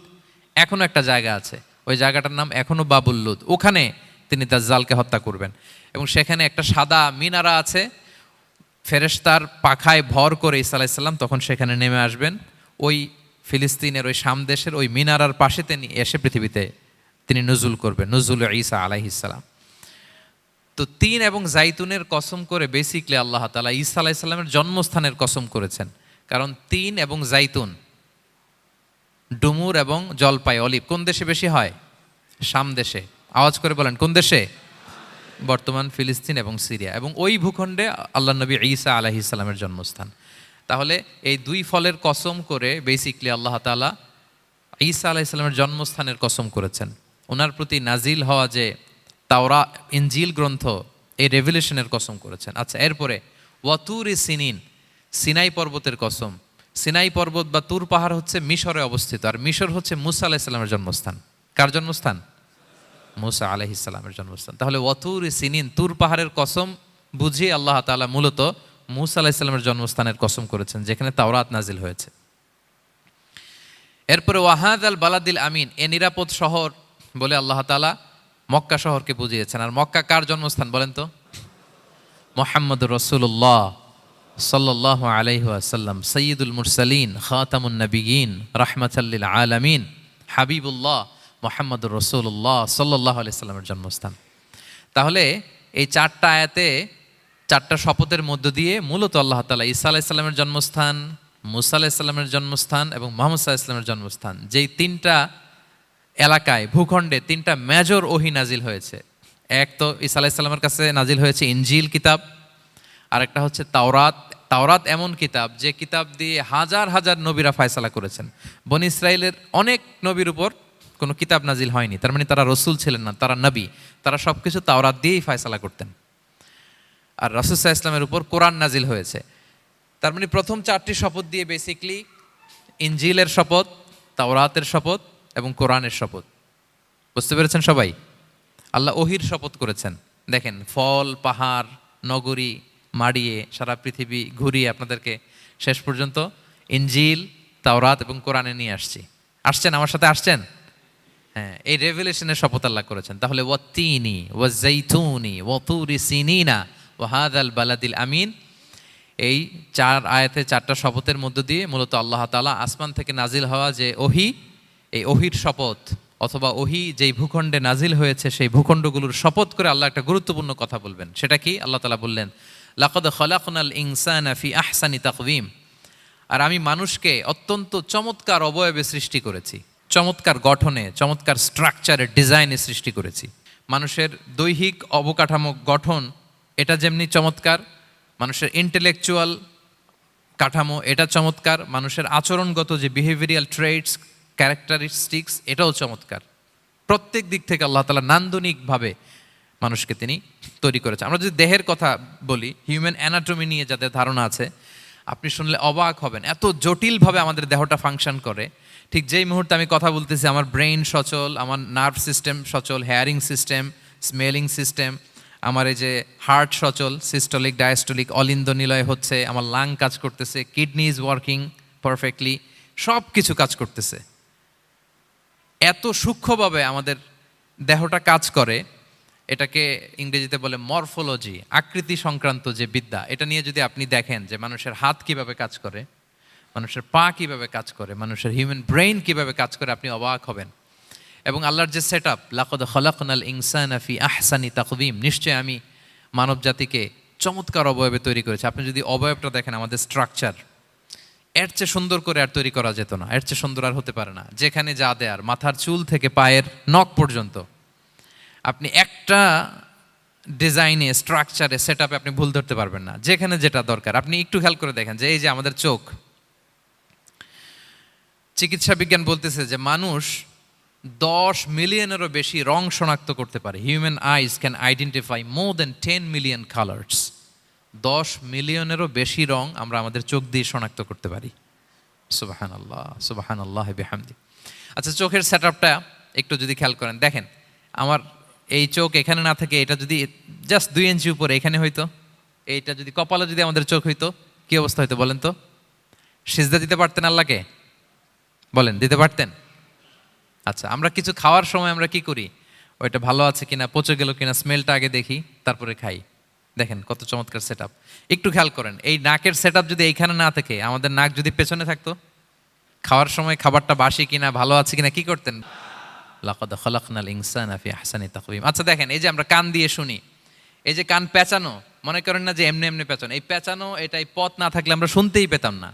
এখনো একটা জায়গা আছে, ওই জায়গাটার নাম এখনো বাবুল লুদ, ওখানে তিনি দাজ্জালকে হত্যা করবেন। এবং সেখানে একটা সাদা মিনারা আছে, ফেরেশতার পাখায় ভর করে ঈসা আলাইহিস সালাম তখন সেখানে নেমে আসবেন, ওই ফিলিস্তিনের ওই শাম দেশের ওই মিনারার পাশে তিনি এসে পৃথিবীতে তিনি নুজুল করবেন, নুজুল ঈসা আলাইহিস সালাম। তো 3 এবং জাইতুনের কসম করে বেসিকলি আল্লাহ তাআলা ঈসা আলাইহিস সালামের জন্মস্থানের কসম করেছেন, কারণ 3 এবং জাইতুন, ডুমুর এবং জলপাই, অলিভ কোন দেশে বেশি হয়? শাম দেশে। আওয়াজ করে বলেন কোন দেশে? বর্তমান ফিলিস্তিন এবং সিরিয়া, এবং ওই ভূখণ্ডে আল্লাহ নবী ঈসা আলাইহিস সালামের জন্মস্থান। তাহলে এই 2 ফলের কসম করে বেসিকলি আল্লাহ তাআলা ঈসা আলাইহিস সালামের জন্মস্থানের কসম করেছেন। ওনার প্রতি নাজিল হওয়া যে তাওরাত ইনজিল গ্রন্থ, এই রেভেলেশনের কসম করেছেন। আচ্ছা, এরপরে ওয়াতুরি সিনিন, সিনাই পর্বতের কসম। সিনাই পর্বত বা তুর পাহাড় হচ্ছে মিশরে অবস্থিত, আর মিশর হচ্ছে মুসা আলাইহিস সালামের জন্মস্থান। কার জন্মস্থান? মুসা আলাইহিস সালামের জন্মস্থান। তাহলে ওয়াতুরি সিনিন, তুর পাহাড়ের কসম বুঝিয়ে আল্লাহ তাআলা মূলত মুসা আলাইহিস সালামের জন্মস্থানের কসম করেছেন, যেখানে তাওরাত নাজিল হয়েছে। এরপরে ওয়াহাদাল বালাদিল আমিন, এ নিরাপদ শহর বলে আল্লাহ তাআলা মক্কা শহরকে বুঝিয়েছেন। আর মক্কা কার জন্মস্থান বলেন তো? মুহাম্মদুর রাসূলুল্লাহ সাল্লাল্লাহু আলাইহি ওয়াসাল্লাম, সাইয়্যিদুল মুরসালিন, খাতামুন নবিয়্যিন, রাহমাতাল লিল আলামিন, হাবিবুল্লাহ মুহাম্মদুর রাসূলুল্লাহ সাল্লাল্লাহু আলাইহি ওয়াসাল্লামের জন্মস্থান। তাহলে এই 4টা আয়াতে 4টা শপথের মধ্য দিয়ে মূলত আল্লাহ তাআলা ঈসা আলাইহিস সালামের জন্মস্থান, মুসা আলাইহিস সালামের জন্মস্থান এবং মুহাম্মদ সাল্লাল্লাহু আলাইহি ওয়াসাল্লামের জন্মস্থান, যেই 3টা এলাকায়, ভূখণ্ডে 3টা মেজর ওহী নাজিল হয়েছে। এক তো ঈসা আলাইহিস সালামের কাছে নাজিল হয়েছে ইনজিল কিতাব, আর একটা হচ্ছে তাওরাত। তাওরাত এমন কিতাব যে কিতাব দিয়ে হাজার হাজার নবীরা ফয়সালা করেছেন। বনি ইসরায়েলের অনেক নবীর উপর কোনো কিতাব নাজিল হয়নি, তার মানে তারা রসুল ছিলেন না, তারা নবী। তারা সব কিছু তাওরাত দিয়েই ফয়সালা করতেন। আর রাসূল সাল্লাল্লাহু আলাইহি ওয়াসাল্লামের উপর কোরআন নাজিল হয়েছে। তার মানে প্রথম 4টি শপথ দিয়ে বেসিকলি ইনজিলের শপথ, তাওরাতের শপথ এবং কোরআনের শপথ। বুঝতে পেরেছেন সবাই? আল্লাহ ওহির শপথ করেছেন। দেখেন, ফল, পাহাড়, নগরী মাড়িয়ে সারা পৃথিবী ঘুরিয়ে আপনাদেরকে শেষ পর্যন্ত ইনজিল, তাওরাত এবং কোরআনে নিয়ে আসছেন আমার সাথে আসছেন। হ্যাঁ, এই রেভেলেশনের শপথ আল্লাহ করেছেন। তাহলে ওয়াত্তিনি ওয়াজাইতুনি ওয়াতুরি সিনিনা ওয়া হাযাল বালাদিল আমিন, এই 4 আয়াতে 4টা শপথের মধ্য দিয়ে মূলত আল্লাহ তাআলা আসমান থেকে নাজিল হওয়া যে ওহী, এই ওহীর শপথ অথবা ওহী যেই ভূখণ্ডে নাজিল হয়েছে সেই ভূখণ্ডগুলোর শপথ করে আল্লাহ একটা গুরুত্বপূর্ণ কথা বলবেন। সেটা কি? আল্লাহ তাআলা বললেন, লাকাদ খালাকনাল ইনসানা ফি আহসানি তাকওয়িম, আর আমি মানুষকে অত্যন্ত চমৎকার অবয়বে সৃষ্টি করেছি, চমৎকার গঠনে, চমৎকার স্ট্রাকচারে, ডিজাইনে সৃষ্টি করেছি। মানুষের দৈহিক অবকাঠামো গঠন এটা যেমনি চমৎকার, মানুষের ইন্টেলেকচুয়াল কাঠামো এটা চমৎকার, মানুষের আচরণগত যে বিহেভিয়ারাল ট্রেটস, ক্যারেক্টারিস্টিক্স এটাও চমৎকার। প্রত্যেক দিক থেকে আল্লাহ তাআলা নান্দনিকভাবে মানুষকে তিনি তৈরি করেছেন। আমরা যদি দেহের কথা বলি, হিউম্যান অ্যানাটমি নিয়ে যাদের ধারণা আছে, আপনি শুনলে অবাক হবেন এত জটিলভাবে আমাদের দেহটা ফাংশন করে। ঠিক যেই মুহূর্তে আমি কথা বলতেছি আমার ব্রেইন সচল, আমার নার্ভ সিস্টেম সচল, হেয়ারিং সিস্টেম, স্মেলিং সিস্টেম, আমার এই যে হার্ট সচল, সিস্টোলিক ডায়াস্টোলিক অলিন্দ নিলয় হচ্ছে, আমার লাং কাজ করতেছে, কিডনি ইজ ওয়ার্কিং পারফেক্টলি, সব কিছু কাজ করতেছে। এত সূক্ষ্মভাবে আমাদের দেহটা কাজ করে, এটাকে ইংরেজিতে বলে মরফোলজি, আকৃতি সংক্রান্ত যে বিদ্যা। এটা নিয়ে যদি আপনি দেখেন যে মানুষের হাত কিভাবে কাজ করে, মানুষের পা কিভাবে কাজ করে, মানুষের হিউম্যান ব্রেইন কিভাবে কাজ করে, আপনি অবাক হবেন। এবং আল্লাহর যে সেট আপ, লাকাদ খালাকনাল ইনসানা ফি আহসানি তাকওয়িম, নিশ্চয় আমি মানব জাতিকে চমৎকার অবয়বে তৈরি করেছি। আপনি যদি অবয়বটা দেখেন, আমাদের স্ট্রাকচার এর চেয়ে সুন্দর করে আর তৈরি করা যেত না, এর চেয়ে সুন্দর আর হতে পারে না। যেখানে যা দেয়ার, মাথার চুল থেকে পায়ের নখ পর্যন্ত, আপনি একটা ডিজাইনে, স্ট্রাকচারে, সেট আপে আপনি ভুল ধরতে পারবেন না। যেখানে যেটা দরকার, আপনি একটু খেয়াল করে দেখেন যে এই যে আমাদের চোখ, চিকিৎসা বিজ্ঞান বলতেছে যে মানুষ 10 মিলিয়নেরও বেশি রং শনাক্ত করতে পারে। Human eyes can identify more than 10 million colours. 10 মিলিয়নেরও বেশি রং আমরা আমাদের চোখ দিয়ে শনাক্ত করতে পারি। সুবহানাল্লাহ, সুবহানাল্লাহ বিহামদি। আচ্ছা, চোখের সেট আপটা একটু যদি খেয়াল করেন, দেখেন আমার এই চোখ এখানে না থেকে এটা যদি জাস্ট 2 ইঞ্চি উপরে এখানে হইতো, এইটা যদি কপালে যদি আমাদের চোখ হইতো, কি অবস্থা হইতো বলেন তো? সিজদা দিতে পারতেন আল্লাহকে? বলেন, দিতে পারতেন? আচ্ছা, আমরা কিছু খাওয়ার সময় আমরা কি করি? ওইটা ভালো আছে কিনা, পচে গেল কিনা, স্মেলটা আগে দেখি, তারপরে খাই। দেখেন কত চমৎকার সেট আপ। একটু খেয়াল করেন, এই নাকের সেট আপ যদি এইখানে না থাকে, আমাদের নাক যদি পেছনে থাকতো, খাওয়ার সময় খাবারটা বাসি কিনা, ভালো আছে কিনা কি করতেন? লাকাদ খালাকনাল ইনসানা ফি আহসানি তাকওয়িম। আচ্ছা দেখেন, এই যে আমরা কান দিয়ে শুনি, এই যে কান পেঁচানো, মনে করেন না যে এমনি এমনি পেঁচানো, এই পেঁচানো, এটাই পথ না থাকলে আমরা শুনতেই পেতাম না।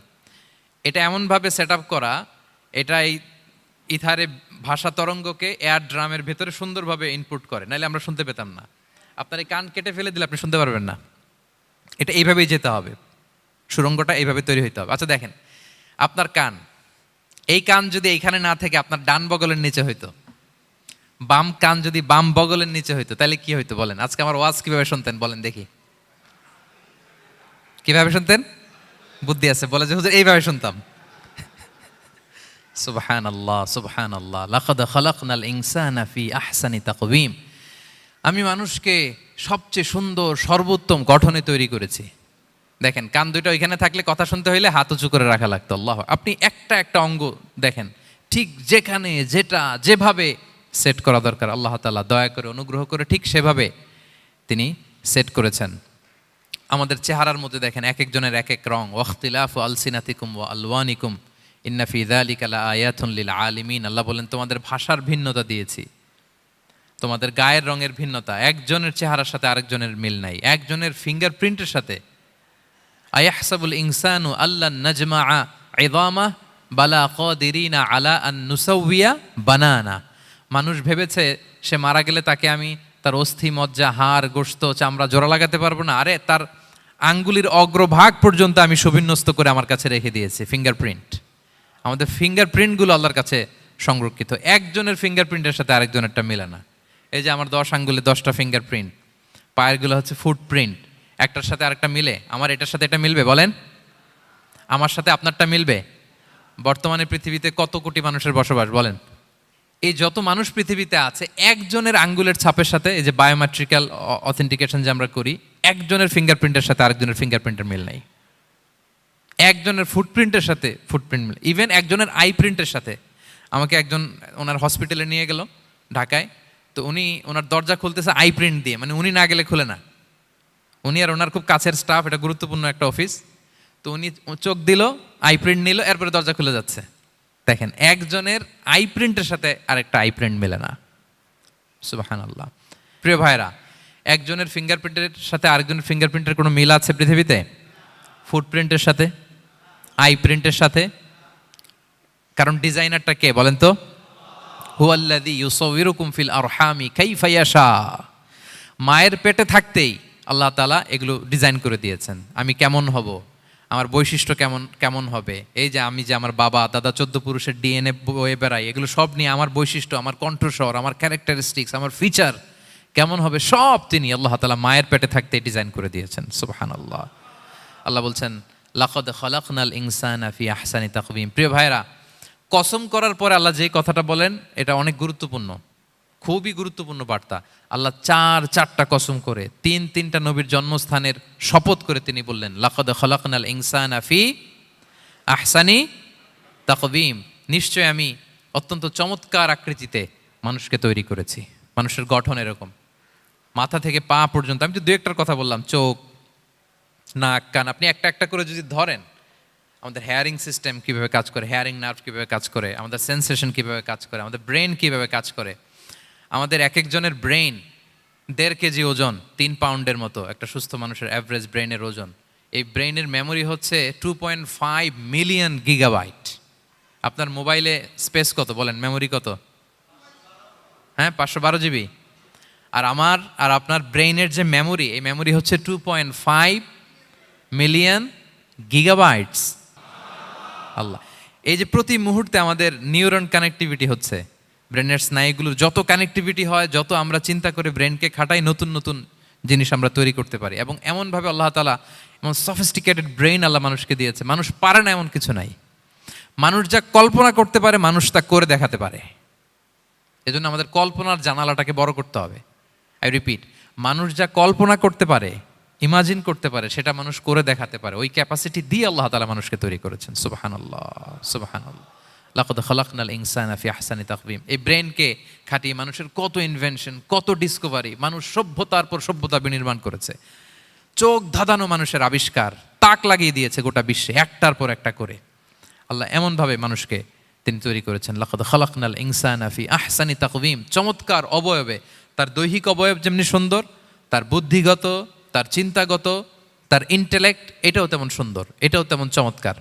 এটা এমনভাবে সেট আপ করা, এটাই ইথারে ভাষা তরঙ্গকে এয়ার ড্রামের ভেতরে সুন্দরভাবে ইনপুট করে, নাহলে আমরা শুনতে পেতাম না। আপনার এই কান কেটে ফেলে দিলে আপনি শুনতে পারবেন না। এটা এইভাবেই যেতে হবে, সুরঙ্গটা এইভাবে তৈরি হইতে হবে। আচ্ছা দেখেন, আপনার কান, এই কান যদি এইখানে না থেকে আপনার ডান বগলের নিচে হইতো, বাম কান যদি বাম বগলের নিচে হইতো, তাহলে কি হইতো বলেন? আজকে আমার ওয়াজ কিভাবে শুনতেন বলেন দেখি? কিভাবে শুনতেন? বুদ্ধি আছে বলে যে হুজুর এইভাবে শুনতাম। সুবহানাল্লাহ, সুবহানাল্লাহ। লাকাদ খালাকনাল ইনসানা ফি আহসানি তাকওয়িম, আমি মানুষকে সবচেয়ে সুন্দর সর্বোত্তম গঠনে তৈরি করেছি। দেখেন, কান দুটো ওইখানে থাকলে কথা শুনতে হইলে হাত উঁচু করে রাখা লাগতো। আল্লাহ, আপনি একটা একটা অঙ্গ দেখেন, ঠিক যেখানে যেটা যেভাবে সেট করা দরকার, আল্লাহ তাআলা দয়া করে অনুগ্রহ করে ঠিক সেভাবে তিনি সেট করেছেন। আমাদের চেহারার মধ্যে দেখেন এক একজনের এক এক রং। ওয়াখতিলাফু আলসিনাতিকুম ওয়া আলওয়ানিকুম ইন্না ফি যালিকা লাআয়াতুন লিল আলিমিন। আল্লাহ বলেন, তোমাদের ভাষার ভিন্নতা দিয়েছি, তোমাদের গায়ের রঙের ভিন্নতা, একজনের চেহারার সাথে আরেকজনের মিল নাই, একজনের ফিঙ্গারপ্রিন্টের সাথে। আয়াহসাবুল ইনসানু আল্লান নাজমাআ ইযামা বালা কাদিরিনা আলা আন নুসাউইয়া বানানা। মানুষ ভেবেছে সে মারা গেলে তাকে আমি তার অস্থি, মজ্জা, হাড়, গোশত, চামড়া জোড়া লাগাতে পারবো না। আরে তার আঙ্গুলির অগ্রভাগ পর্যন্ত আমি সুবিন্যস্ত করে আমার কাছে রেখে দিয়েছি ফিঙ্গারপ্রিন্ট। আমাদের ফিঙ্গারপ্রিন্টগুলো আল্লাহর কাছে সংরক্ষিত। একজনের ফিঙ্গারপ্রিন্টের সাথে আরেকজনেরটা মেলে না। এই যে আমার 10 আঙ্গুলে 10টা ফিঙ্গারপ্রিন্ট, পায়েরগুলো হচ্ছে ফুটপ্রিন্ট, একটার সাথে আরেকটা মিলে? আমার এটার সাথে এটা মিলবে বলেন? আমার সাথে আপনারটা মিলবে? বর্তমানে পৃথিবীতে কত কোটি মানুষের বসবাস বলেন? এই যত মানুষ পৃথিবীতে আছে, একজনের আঙ্গুলের ছাপের সাথে, এই যে বায়োমেট্রিক্যাল অথেন্টিকেশন যে আমরা করি, একজনের ফিঙ্গারপ্রিন্টের সাথে আরেকজনের ফিঙ্গারপ্রিন্টের মিল নাই। একজনের ফুটপ্রিন্টের সাথে ফুটপ্রিন্ট মিল, ইভেন একজনের আই প্রিন্টের সাথে। আমাকে একজন ওনার হসপিটালে নিয়ে গেল ঢাকায়, তো উনি ওনার দরজা খুলতেছে আই প্রিন্ট দিয়ে, মানে উনি না গেলে খুলে না। উনি আর ওনার খুব কাছের স্টাফ, এটা গুরুত্বপূর্ণ একটা অফিস, তো উনি চোখ দিল, আই প্রিন্ট নিল, এরপরে দরজা খুলে যাচ্ছে। দেখেন, একজনের আই প্রিন্টের সাথে আরেকটা আই প্রিন্ট মেলে না। সুবহানাল্লাহ। প্রিয় ভাইরা, একজনের ফিঙ্গারপ্রিন্টের সাথে আরেকজনের ফিঙ্গারপ্রিন্টের কোনো মিল আছে পৃথিবীতে? ফুটপ্রিন্টের সাথে, আই প্রিন্টের সাথে? কারণ ডিজাইনারটা কে বলেন তো? হুয়াল্লাযী ইউসাউবিরুকুম ফিল আরহামি কাইফা ইয়াশা। মায়ের পেটে থাকতেই আল্লাহ তাআলা এগুলো ডিজাইন করে দিয়েছেন। আমি কেমন হব, আমার বৈশিষ্ট্য কেমন কেমন হবে, এই যে আমি যে আমার বাবা দাদা 14 পুরুষের ডিএনএ বয়ে বেড়াই, এগুলো সব নিয়ে আমার বৈশিষ্ট্য, আমার কণ্ঠস্বর, আমার ক্যারেক্টারিস্টিক্স, আমার ফিচার কেমন হবে, সব তিনি আল্লাহ তাআলা মায়ের পেটে থাকতেই ডিজাইন করে দিয়েছেন। সুবহানাল্লাহ। আল্লাহ বলছেন লাকাদ খালাকনাল ইনসানা ফি আহসানি তাকওয়িম। প্রিয় ভাইরা, কসম করার পরে আল্লাহ যে কথাটা বলেন এটা অনেক গুরুত্বপূর্ণ, খুবই গুরুত্বপূর্ণ বার্তা। আল্লাহ চারটা কসম করে, তিনটা নবীর জন্মস্থানের শপথ করে তিনি বললেন লাকাদ খালাকনাল ইনসানা ফি আহসানি তাকওয়িম। নিশ্চয় আমি অত্যন্ত চমৎকার আকৃতিতে মানুষকে তৈরি করেছি। মানুষের গঠন এরকম, মাথা থেকে পা পর্যন্ত। আমি তো দু একটার কথা বললাম, চোখ, নাক, কান, আপনি একটা একটা করে যদি ধরেন, আমাদের হেয়ারিং সিস্টেম কীভাবে কাজ করে, হেয়ারিং নার্ভ কীভাবে কাজ করে, আমাদের সেন্সেশন কীভাবে কাজ করে, আমাদের ব্রেন কীভাবে কাজ করে। আমাদের এক একজনের ব্রেন 1.5 কেজি ওজন, 3 পাউন্ডের মতো একটা সুস্থ মানুষের অ্যাভারেজ ব্রেনের ওজন। এই ব্রেনের মেমোরি হচ্ছে 2.5 মিলিয়ন গিগাবাইট। আপনার মোবাইলে স্পেস কত বলেন, মেমোরি কত? হ্যাঁ, 512 জিবি। আর আমার আর আপনার ব্রেইনের যে মেমোরি, এই মেমোরি হচ্ছে 2.5 মিলিয়ন গিগাবাইটস। আল্লাহ, এই যে প্রতি মুহূর্তে আমাদের নিউরন কানেক্টিভিটি হচ্ছে, ব্রেনের স্নায়ুগুলোর যত কানেক্টিভিটি হয়, যত আমরা চিন্তা করে ব্রেনকে খাটাই, নতুন নতুন জিনিস আমরা তৈরি করতে পারি। এবং এমনভাবে আল্লাহ তাআলা এমন সফিস্টিকেটেড ব্রেইন আল্লাহ মানুষকে দিয়েছে, মানুষ পারে না এমন কিছু নাই। মানুষ যা কল্পনা করতে পারে, মানুষ তা করে দেখাতে পারে। এজন্য আমাদের কল্পনার জানালাটাকে বড় করতে হবে। আই রিপিট, মানুষ যা কল্পনা করতে পারে, ইমাজিন করতে পারে, সেটা মানুষ করে দেখাতে পারে। ওই ক্যাপাসিটি দিয়ে আল্লাহ তাআলা মানুষকে তৈরি করেছেন। সুবহানাল্লাহ, সুবহানাল্লাহ। লাকাদ খালাকনাল ইনসানা ফি আহসানি তাকওয়িম। এই ব্রেনকে খাটিয়ে মানুষের কত ইনভেনশন, কত ডিসকভারি, মানুষ সভ্যতার পর সভ্যতা বিনির্মাণ করেছে। চোখ ধাঁধানো মানুষের আবিষ্কার, তাক লাগিয়ে দিয়েছে গোটা বিশ্বে একটার পর একটা করে। আল্লাহ এমনভাবে মানুষকে তিনি তৈরি করেছেন। লাকাদ খালাকনাল ইনসানা ফি আহসানি তাকওয়িম। চমৎকার অবয়বে, তার দৈহিক অবয়ব যেমনি সুন্দর, তার বুদ্ধিগত, তার চিন্তাগত, তার ইন্টেলেক্ট, এটাও তেমন সুন্দর, এটাও তেমন চমৎকার।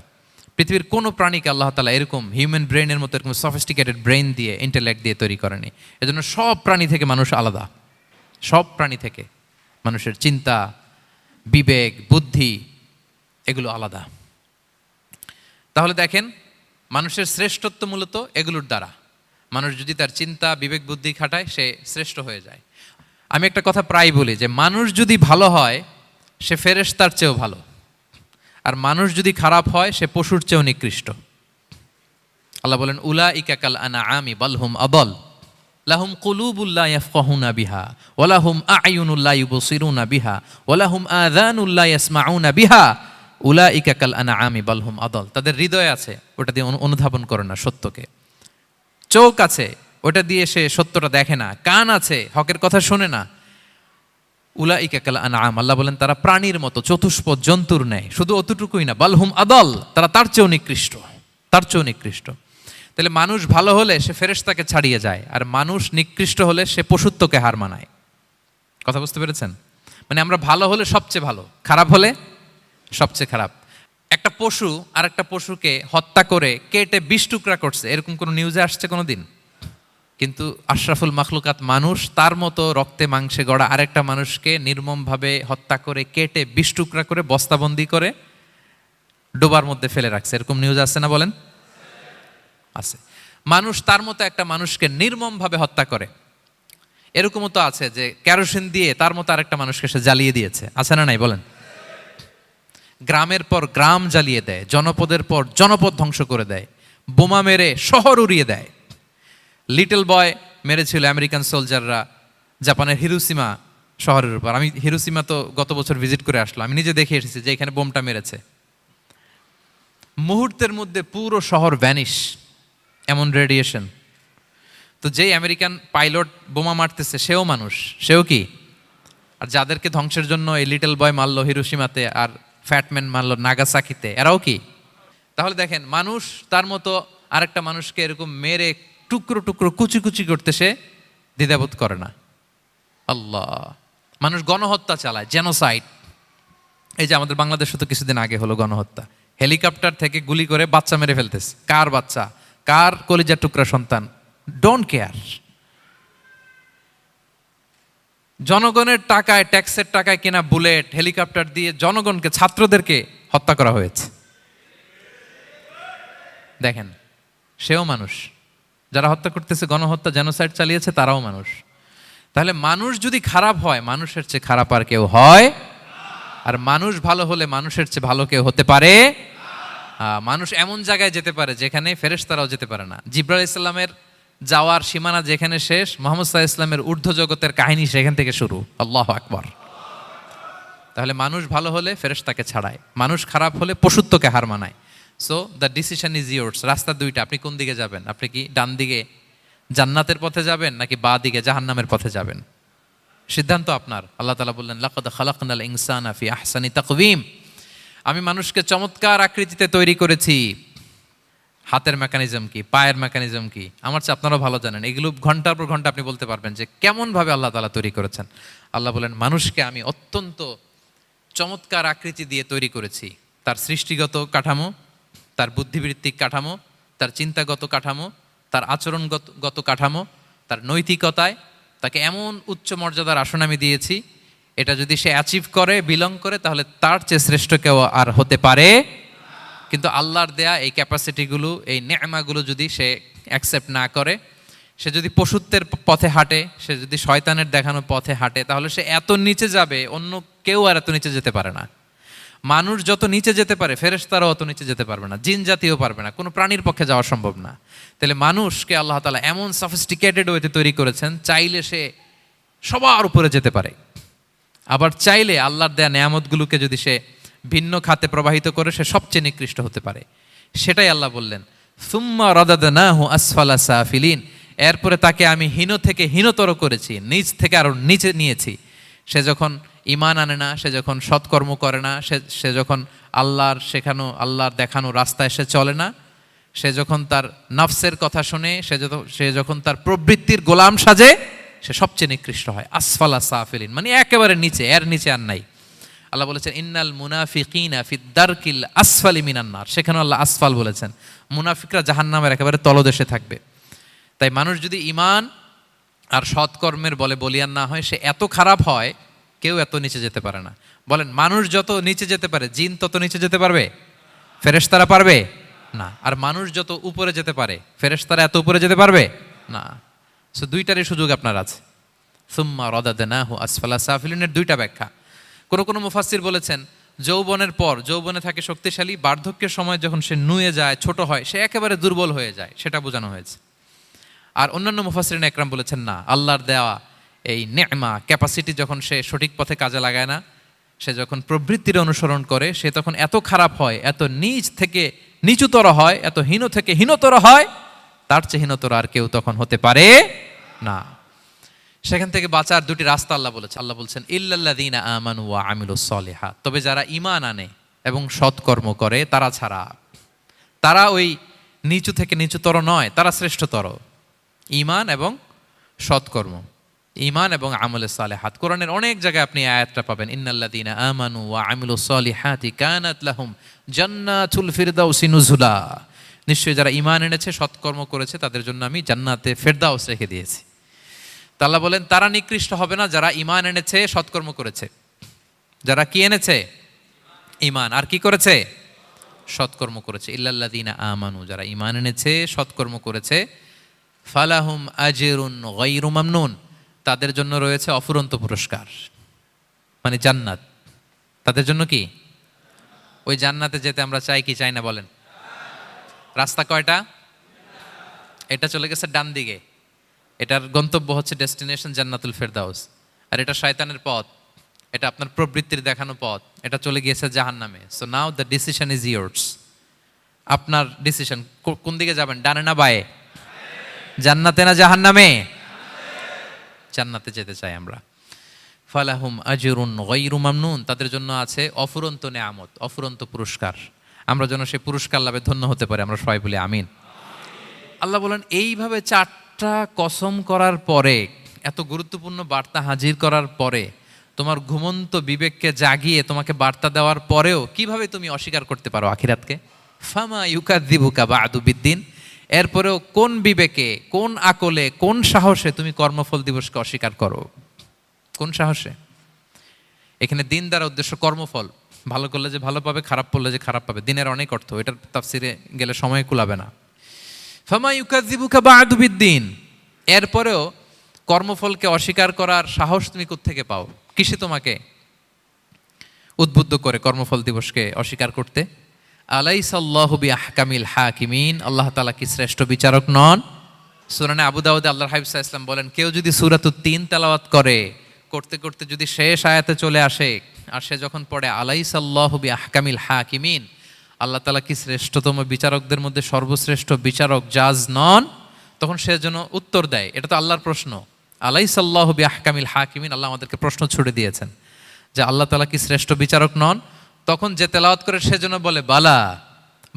পৃথিবীর কোনো প্রাণীকে আল্লাহ তাআলা এরকম হিউম্যান ব্রেনের মতো এরকম সফিস্টিকেটেড ব্রেন দিয়ে, ইন্টেলেক্ট দিয়ে তৈরি করেনি। এজন্য সব প্রাণী থেকে মানুষ আলাদা। সব প্রাণী থেকে মানুষের চিন্তা, বিবেক, বুদ্ধি এগুলো আলাদা। তাহলে দেখেন, মানুষের শ্রেষ্ঠত্ব মূলত এগুলোর দ্বারা। মানুষ যদি তার চিন্তা, বিবেক, বুদ্ধি খাটায়, সে শ্রেষ্ঠ হয়ে যায়। আমি একটা কথা প্রায় বলি যে মানুষ যদি ভালো হয়, সে ফেরেশতার চেয়েও ভালো। আর মানুষ যদি খারাপ হয়, সে পশুর চেয়েও নিকৃষ্ট। আল্লাহ বলেন উলাইকা কাল আনআমি বাল হুম আদাল লাহুম কুলুবুল লা ইয়াফকাহুনা বিহা ওয়া লাহুম আ'য়ুনুল লা ইউবসিরুনা বিহা ওয়া লাহুম আযানুল লা ইয়াসমাউনা বিহা উলাইকা কাল আনআমি বাল হুম আদাল। তাদের হৃদয় আছে, ওটা দিয়ে অনুধাবন করে না সত্যকে। চোখ আছে, ওটা দিয়ে সে সত্যটা দেখে না। কান আছে, হকের কথা শোনে না। উলাইকা কাল আনআম, আল্লাহ বলেন তারা প্রাণীর মতো, চতুষ্পদ জন্তুর ন্যায়। শুধু অতটুকুই না, বালহুম আদাল, তারা তার চেয়েও নিকৃষ্ট, তার চেয়েও নিকৃষ্ট। তাহলে মানুষ ভালো হলে সে ফেরেশতাকে ছাড়িয়ে যায়, আর মানুষ নিকৃষ্ট হলে সে পশুত্বকে হার মানায়। কথা বুঝতে পেরেছেন? মানে আমরা ভালো হলে সবচেয়ে ভালো, খারাপ হলে সবচেয়ে খারাপ। একটা পশু আর একটা পশুকে হত্যা করে কেটে 20 টুকরা করছে, এরকম কোনো নিউজে আসছে কোনো দিন? কিন্তু আশরাফুল মাখলুকাত মানুষ তার মতো রক্তে মাংসে গড়া আরেকটা মানুষকে নির্মমভাবে হত্যা করে কেটে 20 টুকরা করে বস্তাবন্দি করে ডোবার মধ্যে ফেলে রাখছে। এরকম নিউজ আছে না বলেন? আছে। মানুষ তার মতো একটা মানুষকে নির্মমভাবে হত্যা করে। এরকমও তো আছে যে কেরোসিন দিয়ে তার মতো আরেকটা মানুষকে সে জ্বালিয়ে দিয়েছে, আছে না নাই বলেন? গ্রামের পর গ্রাম জ্বালিয়ে দেয়, জনপদের পর জনপদ ধ্বংস করে দেয়, বোমা মেরে শহর উড়িয়ে দেয়। লিটল বয় মেরেছিল আমেরিকান সোলজাররা জাপানের হিরোশিমা শহরের উপর। আমি হিরোশিমা তো গত বছর ভিজিট করে আসলাম, আমি নিজে দেখে এসেছি যে এখানে বোমটা মেরেছে। মুহূর্তের মধ্যে পুরো শহর ভ্যানিশ, এমন রেডিয়েশন। তো যেই আমেরিকান পাইলট বোমা মারতেছে সেও মানুষ, সেও কি? আর যাদেরকে ধ্বংসের জন্য এই লিটল বয় মারলো হিরোশিমাতে আর ফ্যাটম্যান মারলো নাগাসাকিতে, এরাও কি? তাহলে দেখেন, মানুষ তার মতো আরেকটা মানুষকে এরকম মেরে টুকরো টুকরো কুচি কুচি করতে সে দ্বিধাবোধ করে না। আল্লাহ, মানুষ গণহত্যা চালায়, জেনোসাইড। এই যে আমাদের বাংলাদেশে তো কিছুদিন আগে হলো গণহত্যা, হেলিকপ্টার থেকে গুলি করে বাচ্চা মেরে ফেলতেছে। কার বাচ্চা, কার কলিজার টুকরা সন্তান, ডোন্ট কেয়ার। জনগণের টাকায়, ট্যাক্সের টাকায় কেনা বুলেট, হেলিকপ্টার দিয়ে জনগণকে, ছাত্রদেরকে হত্যা করা হয়েছে। দেখেন, সেও মানুষ। যারা হত্যা করতেছে, গণহত্যা, জেনোসাইড চালিয়েছে, তারাও মানুষ। তাহলে মানুষ যদি খারাপ হয়, মানুষের চেয়ে খারাপ আর কেউ হয়? আর মানুষ ভালো হলে মানুষের চেয়ে ভালো কেউ হতে পারে? মানুষ এমন জায়গায় যেতে পারে যেখানে ফেরেশতারাও যেতে পারে না। জিবরাইল ইসলামের যাওয়ার সীমানা যেখানে শেষ, মুহাম্মদ সাল্লাল্লাহু আলাইহি ওয়াসাল্লামের ঊর্ধ্ব জগতের কাহিনী সেখান থেকে শুরু। আল্লাহু আকবার। তাহলে মানুষ ভালো হলে ফেরেশতাকে ছাড়ায়, মানুষ খারাপ হলে পশুত্বকে হার মানায়। So the decision is yours. রাস্তা দুইটা, আপনি কোন দিকে যাবেন? আপনি কি ডান দিকে জান্নাতের পথে যাবেন নাকি বাঁ দিকে জাহান্নামের পথে যাবেন? সিদ্ধান্ত আপনার। আল্লাহ তাআলা বললেন, লাকাদ খালাকনাল ইনসানা ফি আহসানি তাকওয়িম। আমি মানুষকে চমৎকার আকৃতিতে তৈরি করেছি। হাতের মেকানিজম কি, পায়ের মেকানিজম কি, আমার চেয়ে আপনারাও ভালো জানেন। এগুলো ঘন্টার পর ঘন্টা আপনি বলতে পারবেন যে কেমন ভাবে আল্লাহ তাআলা তৈরি করেছেন। আল্লাহ বলেন, মানুষকে আমি অত্যন্ত চমৎকার আকৃতি দিয়ে তৈরি করেছি। তার সৃষ্টিগত কাঠামো, তার বুদ্ধিবৃত্তিক কাঠামো, তার চিন্তাগত কাঠামো, তার আচরণগত কাঠামো, তার নৈতিকতায় তাকে এমন উচ্চ মর্যাদার আসন আমি দিয়েছি, এটা যদি সে অ্যাচিভ করে, বিলং করে, তাহলে তার চেয়ে শ্রেষ্ঠ কেউ আর হতে পারে। কিন্তু আল্লাহর দেয়া এই ক্যাপাসিটিগুলো, এই নেয়ামাগুলো যদি সে অ্যাকসেপ্ট না করে, সে যদি পশুত্বের পথে হাঁটে, সে যদি শয়তানের দেখানো পথে হাঁটে, তাহলে সে এত নিচে যাবে, অন্য কেউ আর এত নিচে যেতে পারে না। মানুষ যত নিচে যেতে পারে, ফেরেশতারাও অত নিচে যেতে পারবে না, জিন জাতিও পারবে না, কোনো প্রাণীর পক্ষে যাওয়া সম্ভব না। তাহলে মানুষকে আল্লাহ তাআলা এমন সফিস্টিকেটেড ওয়েতে তৈরি করেছেন, চাইলে সে সবার উপরে যেতে পারে। আবার চাইলে আল্লাহর দেয়া নেয়ামতগুলোকে যদি সে ভিন্ন খাতে প্রবাহিত করে, সে সবচেয়ে নিকৃষ্ট হতে পারে। সেটাই আল্লাহ বললেন, সুম্মা রাদাদনাহু আসফালা সাফিলিন। এরপরে তাকে আমি হীন থেকে হীনতর করেছি, নিচ থেকে আরো নিচে নিয়েছি। সে যখন ঈমান আনে না, সে যখন সৎকর্ম করে না, সে যখন আল্লাহর শেখানো, আল্লাহর দেখানো রাস্তায় সে চলে না, সে যখন তার নফসের কথা শুনে, সে যখন তার প্রবৃত্তির গোলাম সাজে, সে সবচেয়ে নিকৃষ্ট হয়। আসফালা সাফিলিন মানে একেবারে নিচে, এর নিচে আর নাই। আল্লাহ বলেছেন, ইন্নাল মুনাফিকিনা ফিদ দারকিল আসফালি মিনান নার। সেখানে আল্লাহ আসফাল বলেছেন। মুনাফিকরা জাহান্নামের একেবারে তলদেশে থাকবে। তাই মানুষ যদি ঈমান আর সৎকর্মের বলে বলিয়ান না হয়, সে এত খারাপ হয়, কেউ এত নিচে যেতে পারে না। বলেন, মানুষ যত নিচে যেতে পারে, জিন তত নিচে যেতে পারবে? ফেরেশতারা পারবে না। আর মানুষ যত উপরে যেতে পারে, ফেরেশতারা এত উপরে যেতে পারবে না। সো দুইটারই সুযোগ আপনার আছে। সুম্মা রাদাদনাহু আসফালা সাফিলিনের দুইটা ব্যাখ্যা। কোনো মুফাসসির বলেছেন, যৌবনের পর, যৌবনে থাকে শক্তিশালী, বার্ধক্যের সময় যখন সে নুয়ে যায়, ছোট হয়, সে একেবারে দুর্বল হয়ে যায়, সেটা বোঝানো হয়েছে। আর অন্যান্য মুফাসসিরিন একরাম বলেছেন, না, আল্লাহর দেওয়া এই নেয়মা, ক্যাপাসিটি যখন সে সঠিক পথে কাজে লাগায় না, সে যখন প্রবৃত্তির অনুসরণ করে, সে তখন এত খারাপ হয়, এত নিচ থেকে নিচুতর হয়, এত হীন থেকে হীনতর হয়, তার চেয়ে হীনতর আর কেউ তখন হতে পারে না। সেখান থেকে বাঁচার দুটি রাস্তা আল্লাহ বলেছে। আল্লাহ বলছেন, ইল্লাল্লাযীনা আমানু ওয়া আমিলুস সলিহাত। তবে যারা ঈমান আনে এবং সৎকর্ম করে তারা ছাড়া। তারা ওই নিচু থেকে নিচুতর নয়, তারা শ্রেষ্ঠতর। ঈমান এবং সৎকর্ম, ঈমান এবং আমলে সালেহাত। কোরআনের অনেক জায়গায় আপনি আয়াতটা পাবেন, ইন্নাল্লাযীনা আমানু ওয়া আমিলুস সলিহাতি কানাত লাহুম জান্নাতুল ফিরদাউসি নুজুলা। নিশ্চয়ই যারা ঈমান এনেছে সৎকর্ম করেছে তাদের জন্য আমি জান্নাতে ফেরদাউস রেখে দিয়েছি। তা আল্লাহ বলেন তারা নিকৃষ্ট হবে না যারা ঈমান এনেছে সৎকর্ম করেছে। যারা কি এনেছে? ঈমান। আর কি করেছে? সৎকর্ম করেছে। ইল্লাল্লাযীনা আমানু, যারা ঈমান এনেছে সৎকর্ম করেছে, ফালাহুম আজরুন গায়রু মামনুন, তাদের জন্য রয়েছে অফুরন্ত পুরস্কার, মানে জান্নাত। তাদের জন্য কি? ওই জান্নাতে যেতে আমরা চাই কি চাই না বলেন? রাস্তা কয়টা? এটা চলে গেছে ডান দিকে, এটার গন্তব্য হচ্ছে ডেস্টিনেশন জান্নাতুল ফেরদাউস। আর এটা শয়তানের পথ, এটা আপনার প্রবৃত্তির দেখানো পথ, এটা চলে গিয়েছে জাহান্নামে। So now the decision is years. আপনার ডিসিশন, কোন দিকে যাবেন, ডানে না বায়ে? জান্নাতে না জাহান্নামে? জান্নাতে যেতে চাই আমরা। ফালাহুম আজরুন গায়রু মামনুন, তাদের জন্য আছে অফুরন্ত নেয়ামত, অফুরন্ত পুরস্কার। আমরা যেন সেই পুরস্কার লাভে ধন্য হতে পারি, আমরা সবাই বলি আমিন। আল্লাহ বলেন এইভাবে 4টা কসম করার পরে, এত গুরুত্বপূর্ণ বার্তা হাজির করার পরে, তোমার ঘুমন্ত বিবেককে জাগিয়ে তোমাকে বার্তা দেওয়ার পরেও কিভাবে তুমি অস্বীকার করতে পারো আখিরাতকে? ফামা ইউকাযযিবুকা বা'দু বিদ্দিন, এরপরেও কোন বিবেকে, কোন আকলে, কোন সাহসে তুমি কর্মফল দিবসকে অস্বীকার করো? কোন সাহসে? এখানে দিন দ্বারা উদ্দেশ্য কর্মফল। ভালো করলে যে ভালো পাবে, খারাপ করলে যে খারাপ পাবে। দিনের অনেক অর্থ, এটার তাফসিরে গেলে সময় কুলাবে না। ফামা ইউকাযযিবুকা বা'দু বিদ্দিন, এরপরেও কর্মফলকে অস্বীকার করার সাহস তুমি কোত্থেকে পাও? কিসে তোমাকে উদ্বুদ্ধ করে কর্মফল দিবসকে অস্বীকার করতে? আলাইসাল্লাহু বিআহকামিল হাকিমিন, আল্লাহ তাআলা কি শ্রেষ্ঠ বিচারক নন? সূরা আবু দাউদে আল্লাহর হাবিব সাল্লাল্লাহু আলাইহি ওয়াসাল্লাম বলেন, কেউ যদি সূরাতুত তিন তেলাওয়াত করে, করতে করতে যদি শেষ আয়াতে চলে আসে, আর সে যখন পড়ে আলাইসাল্লাহু বিআহকামিল হাকিমিন, আল্লাহ তাআলা কি শ্রেষ্ঠতম বিচারকদের মধ্যে সর্বশ্রেষ্ঠ বিচারক জাজ নন? তখন সে যেন উত্তর দেয়, এটা তো আল্লাহর প্রশ্ন। আলাইসাল্লাহু বিআহকামিল হাকিমিন, আল্লাহ আমাদেরকে প্রশ্ন ছুড়ে দিয়েছেন যে আল্লাহ তাআলা কি শ্রেষ্ঠ বিচারক নন? তখন যে তেলাওয়াত করে সে যেন বলে বালা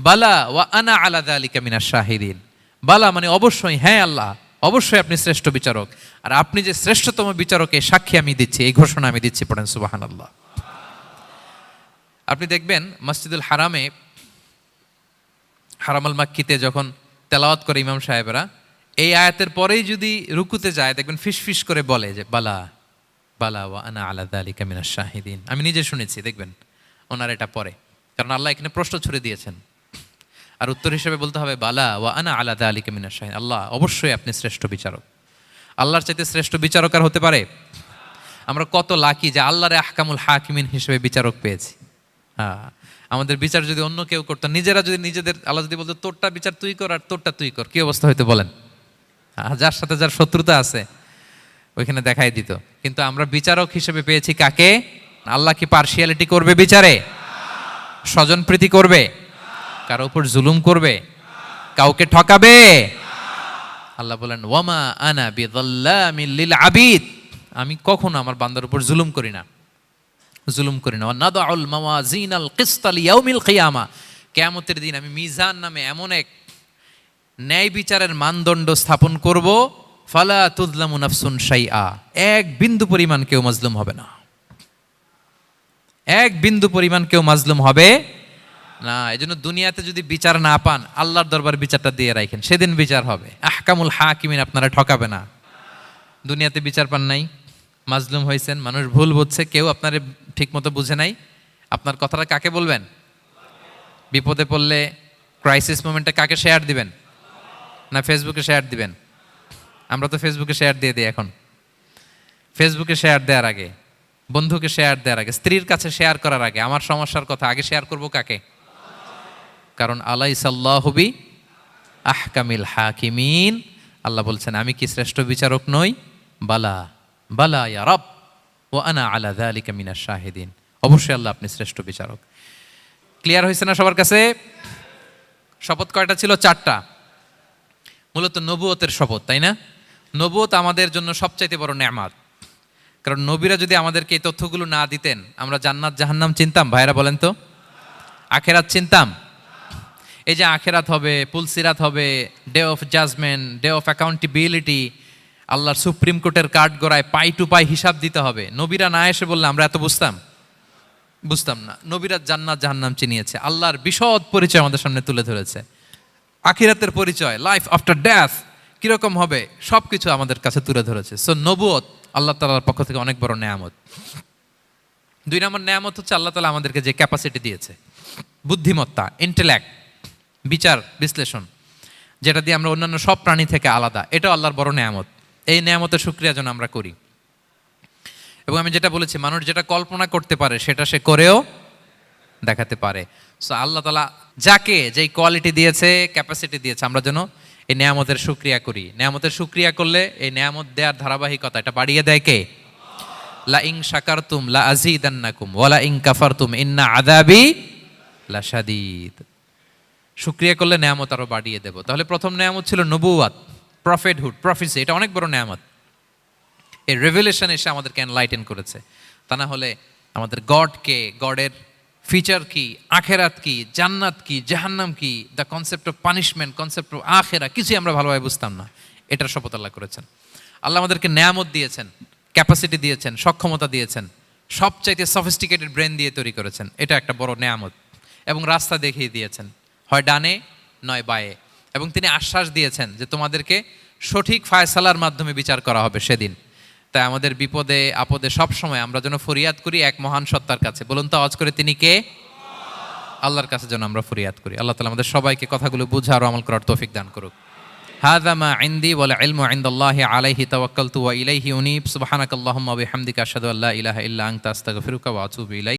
বালা ওয়া আনা আলা যালিকা মিনাশ শাহিদিন। বালা মানে অবশ্যই, হ্যাঁ আল্লাহ অবশ্যই আপনি শ্রেষ্ঠ বিচারক, আর আপনি যে শ্রেষ্ঠতম বিচারকে সাক্ষী আমি দিচ্ছি, এই ঘোষণা আমি দিচ্ছি। পড়েন সুবহানাল্লাহ। আপনি দেখবেন মসজিদুল হারামে, হারামাল মাক্কিতে যখন তেলাওয়াত করে ইমাম সাহেবরা, এই আয়াতের পরেই যদি রুকুতে যায় দেখবেন ফিস ফিস করে বলে যে বালা বালা ওয়া আনা আলা যালিকা মিনাশ শাহিদিন। আমি নিজে শুনেছি, দেখবেন ওনার এটা পরে, কারণ আল্লাহ এখানে প্রশ্ন ছুড়ে দিয়েছেন। আর উত্তর হিসেবে বলতে হবে বালা ওয়া আনা আলা যালিকা মিনাশ শাহিদিন, আল্লাহ অবশ্যই আপনি শ্রেষ্ঠ বিচারক। আল্লাহর চাইতে শ্রেষ্ঠ বিচারক আর হতে পারে? আমরা কত লাকি যে আল্লাহর আহকামুল হাকিমিন হিসেবে বিচারক পেয়েছি। হ্যাঁ, আমাদের বিচার যদি অন্য কেউ করতো, নিজেরা যদি নিজেদের, আল্লাহ যদি বলতো তোরটা বিচার তুই কর আর তোরটা তুই কর, কি অবস্থা হইতো বলেন? যার সাথে যার শত্রুতা আছে ওইখানে দেখাই দিত। কিন্তু আমরা বিচারক হিসেবে পেয়েছি কাকে? আল্লাহ কি পার্সিয়ালিটি করবে বিচারে? স্বজনপ্রীতি করবে? কারো উপর জুলুম করবে? কাউকে ঠকাবে? আল্লাহ বলেন ওয়ামা আনা বিযাল্লামিল লিল আবিদ, আমি কখনো আমার বান্দার উপর জুলুম করি না, জুলুম করি না। নাদাউল মাওয়াজিনাল কিসতা লিয়াউমিল কিয়ামা, কিয়ামতের দিন আমি মিজান নামে এমন এক ন্যায় বিচারের মানদণ্ড স্থাপন করব, ফালা তুযলামু নাফসুন শাইআ, এক বিন্দু পরিমাণ কেউ মাজলুম হবে না, এক বিন্দু পরিমাণ কেউ মাজলুম হবে না। এজন্য দুনিয়াতে যদি বিচার না পান, আল্লাহর দরবার বিচারটা দিয়ে রাখেন, সেদিন বিচার হবে। আহকামুল হাকিমিন আপনারা ঠকাবে না। দুনিয়াতে বিচার পান নাই, মাজলুম হয়েছেন, মানুষ ভুল বুঝছে, কেউ আপনারে ঠিক মতো বুঝে নাই, আপনার কথাটা কাকে বলবেন? বিপদে পড়লে ক্রাইসিস মোমেন্টে কাকে শেয়ার দিবেন? না ফেসবুকে শেয়ার দিবেন? আমরা তো ফেসবুকে শেয়ার দিয়ে দিই এখন। ফেসবুকে শেয়ার দেওয়ার আগে, বন্ধুকে শেয়ার দেওয়ার আগে, স্ত্রীর কাছে শেয়ার করার আগে আমার সমস্যার কথা আগে শেয়ার করব কাকে? কারণ আলাইসাল্লাহু বি আহকামিল হাকিমিন, আল্লাহ বলছেন আমি কি শ্রেষ্ঠ বিচারক নই? বালা বালা ইয়া রব ওয়া আনা আলা যালিকা মিনাশ শাহিদিন, অবশ্যই আল্লাহ আপনি শ্রেষ্ঠ বিচারক। ক্লিয়ার হয়েছে না সবার কাছে? শপথ কয়টা ছিল? 4টা। মূলত নবুয়তের শপথ, তাই না? নবুয়ত আমাদের জন্য সবচাইতে বড় নেয়ামত। কারণ নবীরা যদি আমাদেরকে এই তথ্যগুলো না দিতেন, আমরা জান্নাত জাহান্নাম চিনতাম? ভাইরা বলেন তো, আখেরাত চিনতাম? এই যে আখেরাত হবে, পুলসিরাত হবে, day of judgment, day of accountability, আল্লাহর সুপ্রিম কোর্টের কাঠ গড়ায় পাই টু পাই হিসাব দিতে হবে, নবীরা না এসে বললে আমরা এত বুঝতাম না। নবীরা জান্নাত জাহান্নাম চিনিয়েছে, আল্লাহর বিশদ পরিচয় আমাদের সামনে তুলে ধরেছে। আখিরাতের পরিচয়, লাইফ আফটার ডেথ কিরকম হবে, সবকিছু আমাদের কাছে তুলে ধরেছে। সো নবুয়ত আল্লাহ তাআলার পক্ষ থেকে অনেক বড় নেয়ামত। 2 নম্বর নেয়ামত হচ্ছে আল্লাহ তাআলা আমাদেরকে যে ক্যাপাসিটি দিয়েছে, বুদ্ধিমত্তা, ইন্টেলেক্ট, বিচার বিশ্লেষণ, যেটা দিয়ে আমরা অন্যান্য সব প্রাণী থেকে আলাদা, এটাও আল্লাহর বড় নেয়ামত। এই নেয়ামতের শুকরিয়া যেন আমরা করি। এবং আমি যেটা বলেছি, মানুষ যেটা কল্পনা করতে পারে সেটা সে করেও দেখাতে পারে। সো আল্লাহ তাআলা যাকে যেই কোয়ালিটি দিয়েছে, ক্যাপাসিটি দিয়েছে, আমরা যেন এই নেয়ামতের শুকরিয়া করি। নেয়ামতের শুকরিয়া করলে এই নেয়ামত দেওয়ার ধারাবাহিকতা এটা বাড়িয়ে দেয় কে? লা ইন শাকারতুম লা আযীদান্নাকুম ওয়া লা ইন কাফারতুম ইন্না আযাবি লাশাদীদ। শুকরিয়া করলে নেয়ামত আরো বাড়িয়ে দেব। তাহলে প্রথম নেয়ামত ছিল নবুওয়াত, প্রফেটহুড, প্রফেসি, এটা অনেক বড় নেয়ামত। এই রেভেলেশন এসে আমাদেরকে এনলাইটেন করেছে। তা না হলে আমাদের গডকে, গডের ফিচার কি, আখেরাত কি, জান্নাত কি, জাহান্নাম কি, the concept of punishment, concept of আখেরা, কিছুই আমরা ভালোভাবে বুঝতাম না। এটার শপথ আল্লাহ করেছেন। আল্লাহ আমাদেরকে নেয়ামত দিয়েছেন, ক্যাপাসিটি দিয়েছেন, সক্ষমতা দিয়েছেন, সবচাইতে সফিস্টিকেটেড ব্রেন দিয়ে তৈরি করেছেন। এটা একটা বড় নেয়ামত। এবং রাস্তা দেখিয়ে দিয়েছেন, হয় ডানে নয় বায়ে। এবং তিনি আশ্বাস দিয়েছেন যে তোমাদেরকে সঠিক ফায়সালার মাধ্যমে বিচার করা হবে সেদিন। তাই আমাদের বিপদে আপদে সব সময় আমরা যেন ফরিয়াদ করি এক মহান সত্তার কাছে। বলুন তো আওয়াজ করে, তিনি কে? আল্লাহর কাছে যেন আমরা ফরিয়াদ করি। আল্লাহ তাআলা আমাদের সবাইকে কথাগুলো বুঝার ও আমল করার তৌফিক দান করুক। হাযা মা ইনদি ওয়াল ইলমু ইনদাল্লাহি আলাইহি তাওয়াক্কালতু ওয়া ইলাইহি উনীব। সুবহানাকাল্লাহুম্মা ওয়া বিহামদিকা আশহাদু আল্লা ইলাহা ইল্লা আনতা আস্তাগফিরুকা ওয়া আতুবু ইলাইক।